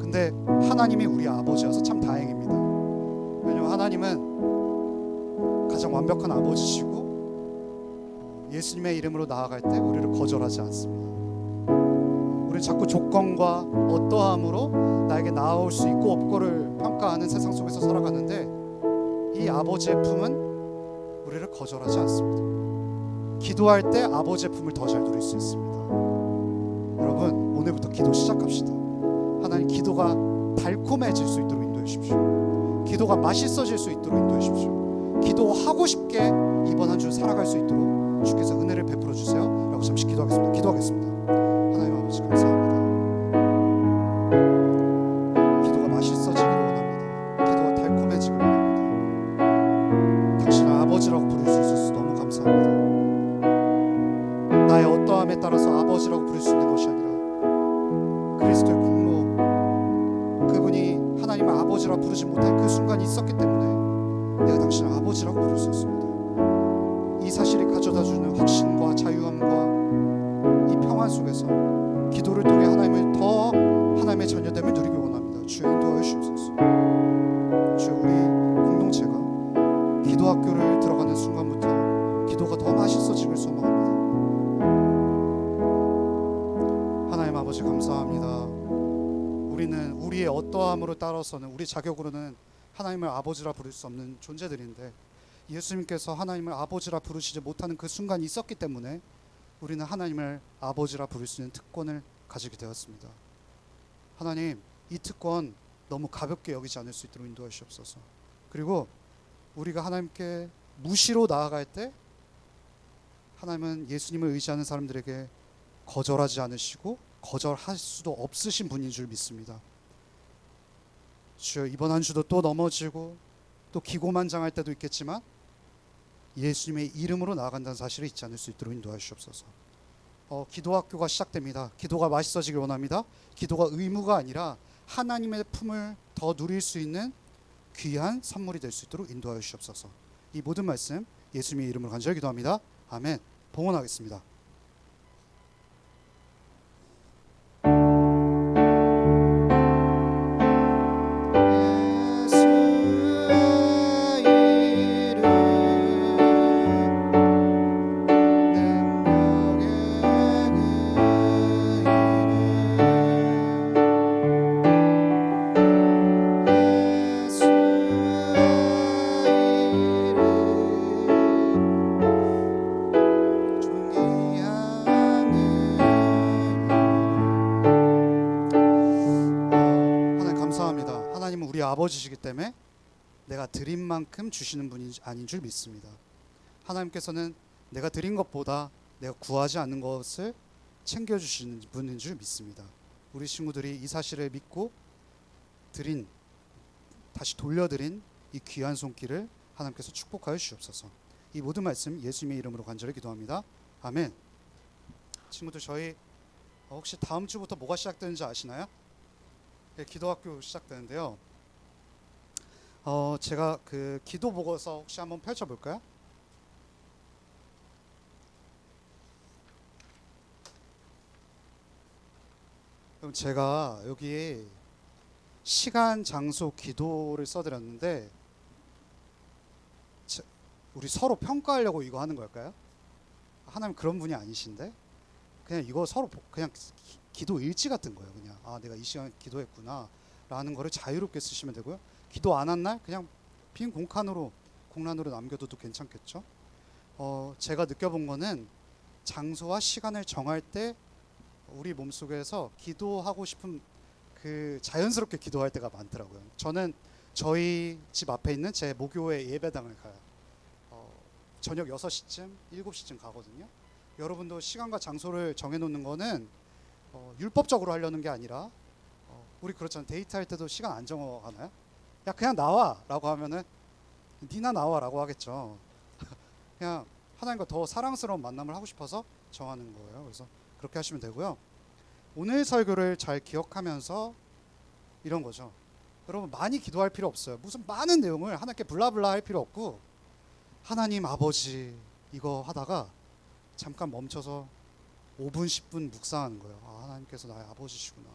근데 하나님이 우리 아버지여서 참 다행입니다. 왜냐하면 하나님은 가장 완벽한 아버지시고 예수님의 이름으로 나아갈 때 우리를 거절하지 않습니다. 우리는 자꾸 조건과 어떠함으로 나에게 나아올 수 있고 없고를 평가하는 세상 속에서 살아가는데 이 아버지의 품은 우리를 거절하지 않습니다. 기도할 때 아버지의 품을 더 잘 누릴 수 있습니다. 여러분, 오늘부터 기도 시작합시다. 하나님, 기도가 달콤해질 수 있도록 인도해 주십시오. 기도가 맛있어질 수 있도록 인도해 주십시오. 기도하고 싶게 이번 한 주 살아갈 수 있도록 주께서 은혜를 베풀어 주세요. 라고 잠시 기도하겠습니다. 하나님 아버지, 감사합니다. 기도가 맛있어지기를 원합니다. 기도가 달콤해지기를 원합니다. 당신을 아버지라고 부를 수 있어서 너무 감사합니다. 나의 어떠함에 따라서 아버지라고 부를 수 있는 것이 아니라 그리스도의 공로, 그분이 하나님을 아버지라고 부르지 못한 그 순간이 있었기 때문에 내가 당신을 아버지라고 부를 수 있습니다. 이 사실이 가져다주는 확신과 자유함과 이 평안 속에서 기도를 통해 하나님의 자녀됨을 누리기 원합니다. 주여, 인도하여 주옵소서. 주여, 우리 공동체가 기도 학교를 들어가는 순간부터 기도가 더 맛있어지길 소망합니다. 하나님 아버지, 감사합니다. 우리는 우리의 어떠함으로 따라서는 우리 자격으로는 하나님을 아버지라 부를 수 없는 존재들인데 예수님께서 하나님을 아버지라 부르시지 못하는 그 순간이 있었기 때문에 우리는 하나님을 아버지라 부를 수 있는 특권을 가지게 되었습니다. 하나님, 이 특권 너무 가볍게 여기지 않을 수 있도록 인도해 주옵소서. 그리고 우리가 하나님께 무시로 나아갈 때 하나님은 예수님을 의지하는 사람들에게 거절하지 않으시고 거절할 수도 없으신 분인 줄 믿습니다. 주여, 이번 한 주도 또 넘어지고 또 기고만장할 때도 있겠지만 예수님의 이름으로 나아간다는 사실을 잊지 않을 수 있도록 인도해 주옵소서. 기도학교가 시작됩니다. 기도가 맛있어지길 원합니다. 기도가 의무가 아니라 하나님의 품을 더 누릴 수 있는 귀한 선물이 될 수 있도록 인도하여 주옵소서. 이 모든 말씀 예수님의 이름으로 간절히 기도합니다. 아멘. 봉헌하겠습니다. 아버지시기 때문에 내가 드린 만큼 주시는 분이 아닌 줄 믿습니다. 하나님께서는 내가 드린 것보다 내가 구하지 않는 것을 챙겨주시는 분인 줄 믿습니다. 우리 친구들이 이 사실을 믿고 다시 돌려드린 이 귀한 손길을 하나님께서 축복하여 주시옵소서. 이 모든 말씀 예수님의 이름으로 간절히 기도합니다. 아멘. 친구들, 저희 혹시 다음 주부터 뭐가 시작되는지 아시나요? 네, 기도학교 시작되는데요. 제가 그 기도 보고서 혹시 한번 펼쳐볼까요? 그럼 제가 여기 시간, 장소, 기도를 써드렸는데 우리 서로 평가하려고 이거 하는 걸까요? 하나님 그런 분이 아니신데 그냥 이거 서로 그냥 기도 일지 같은 거예요. 그냥 내가 이 시간 기도했구나 라는 거를 자유롭게 쓰시면 되고요. 기도 안 한 날 그냥 빈 공란으로 남겨둬도 괜찮겠죠. 제가 느껴본 거는 장소와 시간을 정할 때 우리 몸속에서 기도하고 싶은 그 자연스럽게 기도할 때가 많더라고요. 저는 저희 집 앞에 있는 제 모교회 예배당을 가요. 저녁 6시쯤 7시쯤 가거든요. 여러분도 시간과 장소를 정해놓는 거는 율법적으로 하려는 게 아니라 우리 그렇잖아요. 데이트할 때도 시간 안 정하나요? 야 그냥 나와 라고 하면은 니나 나와 라고 하겠죠. 그냥 하나님과 더 사랑스러운 만남을 하고 싶어서 정하는 거예요. 그래서 그렇게 하시면 되고요. 오늘 설교를 잘 기억하면서 이런 거죠. 여러분 많이 기도할 필요 없어요. 무슨 많은 내용을 하나님께 블라블라 할 필요 없고 하나님 아버지 이거 하다가 잠깐 멈춰서 5분 10분 묵상하는 거예요. 하나님께서 나의 아버지시구나.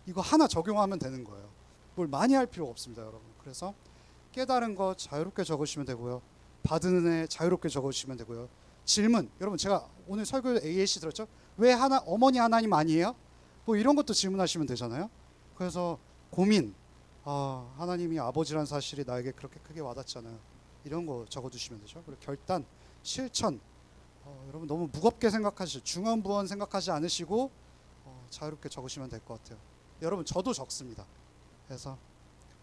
이거 하나 적용하면 되는 거예요. 뭘 많이 할 필요 없습니다, 여러분. 그래서 깨달은 거 자유롭게 적으시면 되고요. 받은 은혜 자유롭게 적으시면 되고요. 질문, 여러분 제가 오늘 설교 AAC 들었죠? 왜 어머니 하나님 아니에요? 뭐 이런 것도 질문하시면 되잖아요. 그래서 고민, 하나님이 아버지란 사실이 나에게 그렇게 크게 와닿잖아요. 이런 거 적어두시면 되죠. 그리고 결단, 실천, 여러분 너무 무겁게 생각하시죠. 중언부언 생각하지 않으시고 자유롭게 적으시면 될 것 같아요. 여러분 저도 적습니다. 그래서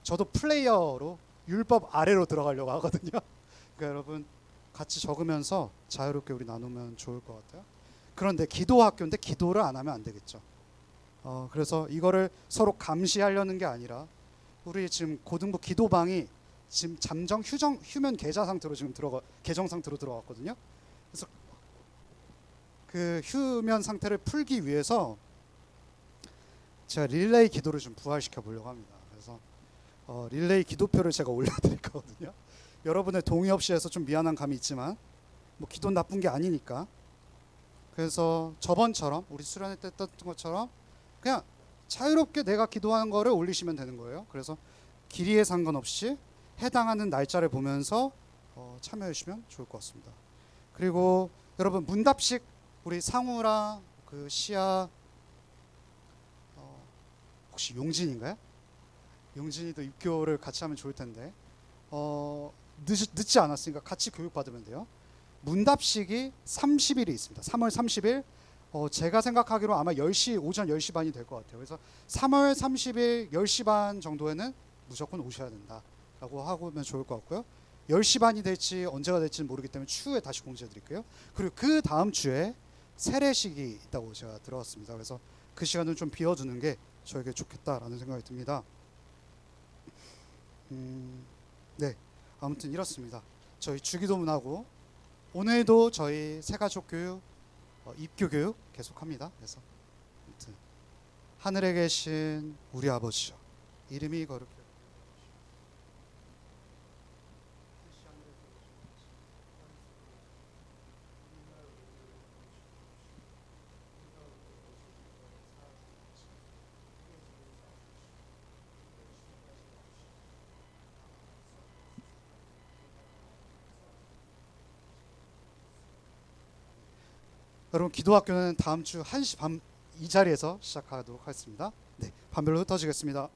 저도 플레이어로 율법 아래로 들어가려고 하거든요. 그러니까 여러분 같이 적으면서 자유롭게 우리 나누면 좋을 것 같아요. 그런데 기도학교인데 기도를 안 하면 안 되겠죠. 그래서 이거를 서로 감시하려는 게 아니라 우리 지금 고등부 기도방이 지금 잠정 휴면 계좌 상태로 지금 계정 상태로 들어갔거든요. 그래서 그 휴면 상태를 풀기 위해서 제가 릴레이 기도를 좀 부활시켜 보려고 합니다. 그래서 릴레이 기도표를 제가 올려드릴 거거든요. 여러분의 동의 없이 해서 좀 미안한 감이 있지만 뭐 기도는 나쁜 게 아니니까. 그래서 저번처럼 우리 수련회 때 했던 것처럼 그냥 자유롭게 내가 기도하는 거를 올리시면 되는 거예요. 그래서 길이에 상관없이 해당하는 날짜를 보면서 참여해 주시면 좋을 것 같습니다. 그리고 여러분 문답식 우리 상우랑 그 시아 혹시 용진인가요? 용진이도 입교를 같이 하면 좋을 텐데 늦지 않았으니까 같이 교육 받으면 돼요. 문답식이 30일이 있습니다. 3월 30일 제가 생각하기로 아마 10시 오전 10시 반이 될 것 같아요. 그래서 3월 30일 10시 반 정도에는 무조건 오셔야 된다라고 하면 좋을 것 같고요. 10시 반이 될지 언제가 될지는 모르기 때문에 추후에 다시 공지해 드릴게요. 그리고 그 다음 주에 세례식이 있다고 제가 들어왔습니다. 그래서 그 시간을 좀 비워두는 게 저에게 좋겠다라는 생각이 듭니다. 네, 아무튼 이렇습니다. 저희 주기도문하고 오늘도 저희 새가족 교육, 입교 교육 계속합니다. 그래서 아무튼 하늘에 계신 우리 아버지요, 이름이 거룩히 여러분, 기도학교는 다음 주 1시 반 이 자리에서 시작하도록 하겠습니다. 네, 반별로 흩어지겠습니다.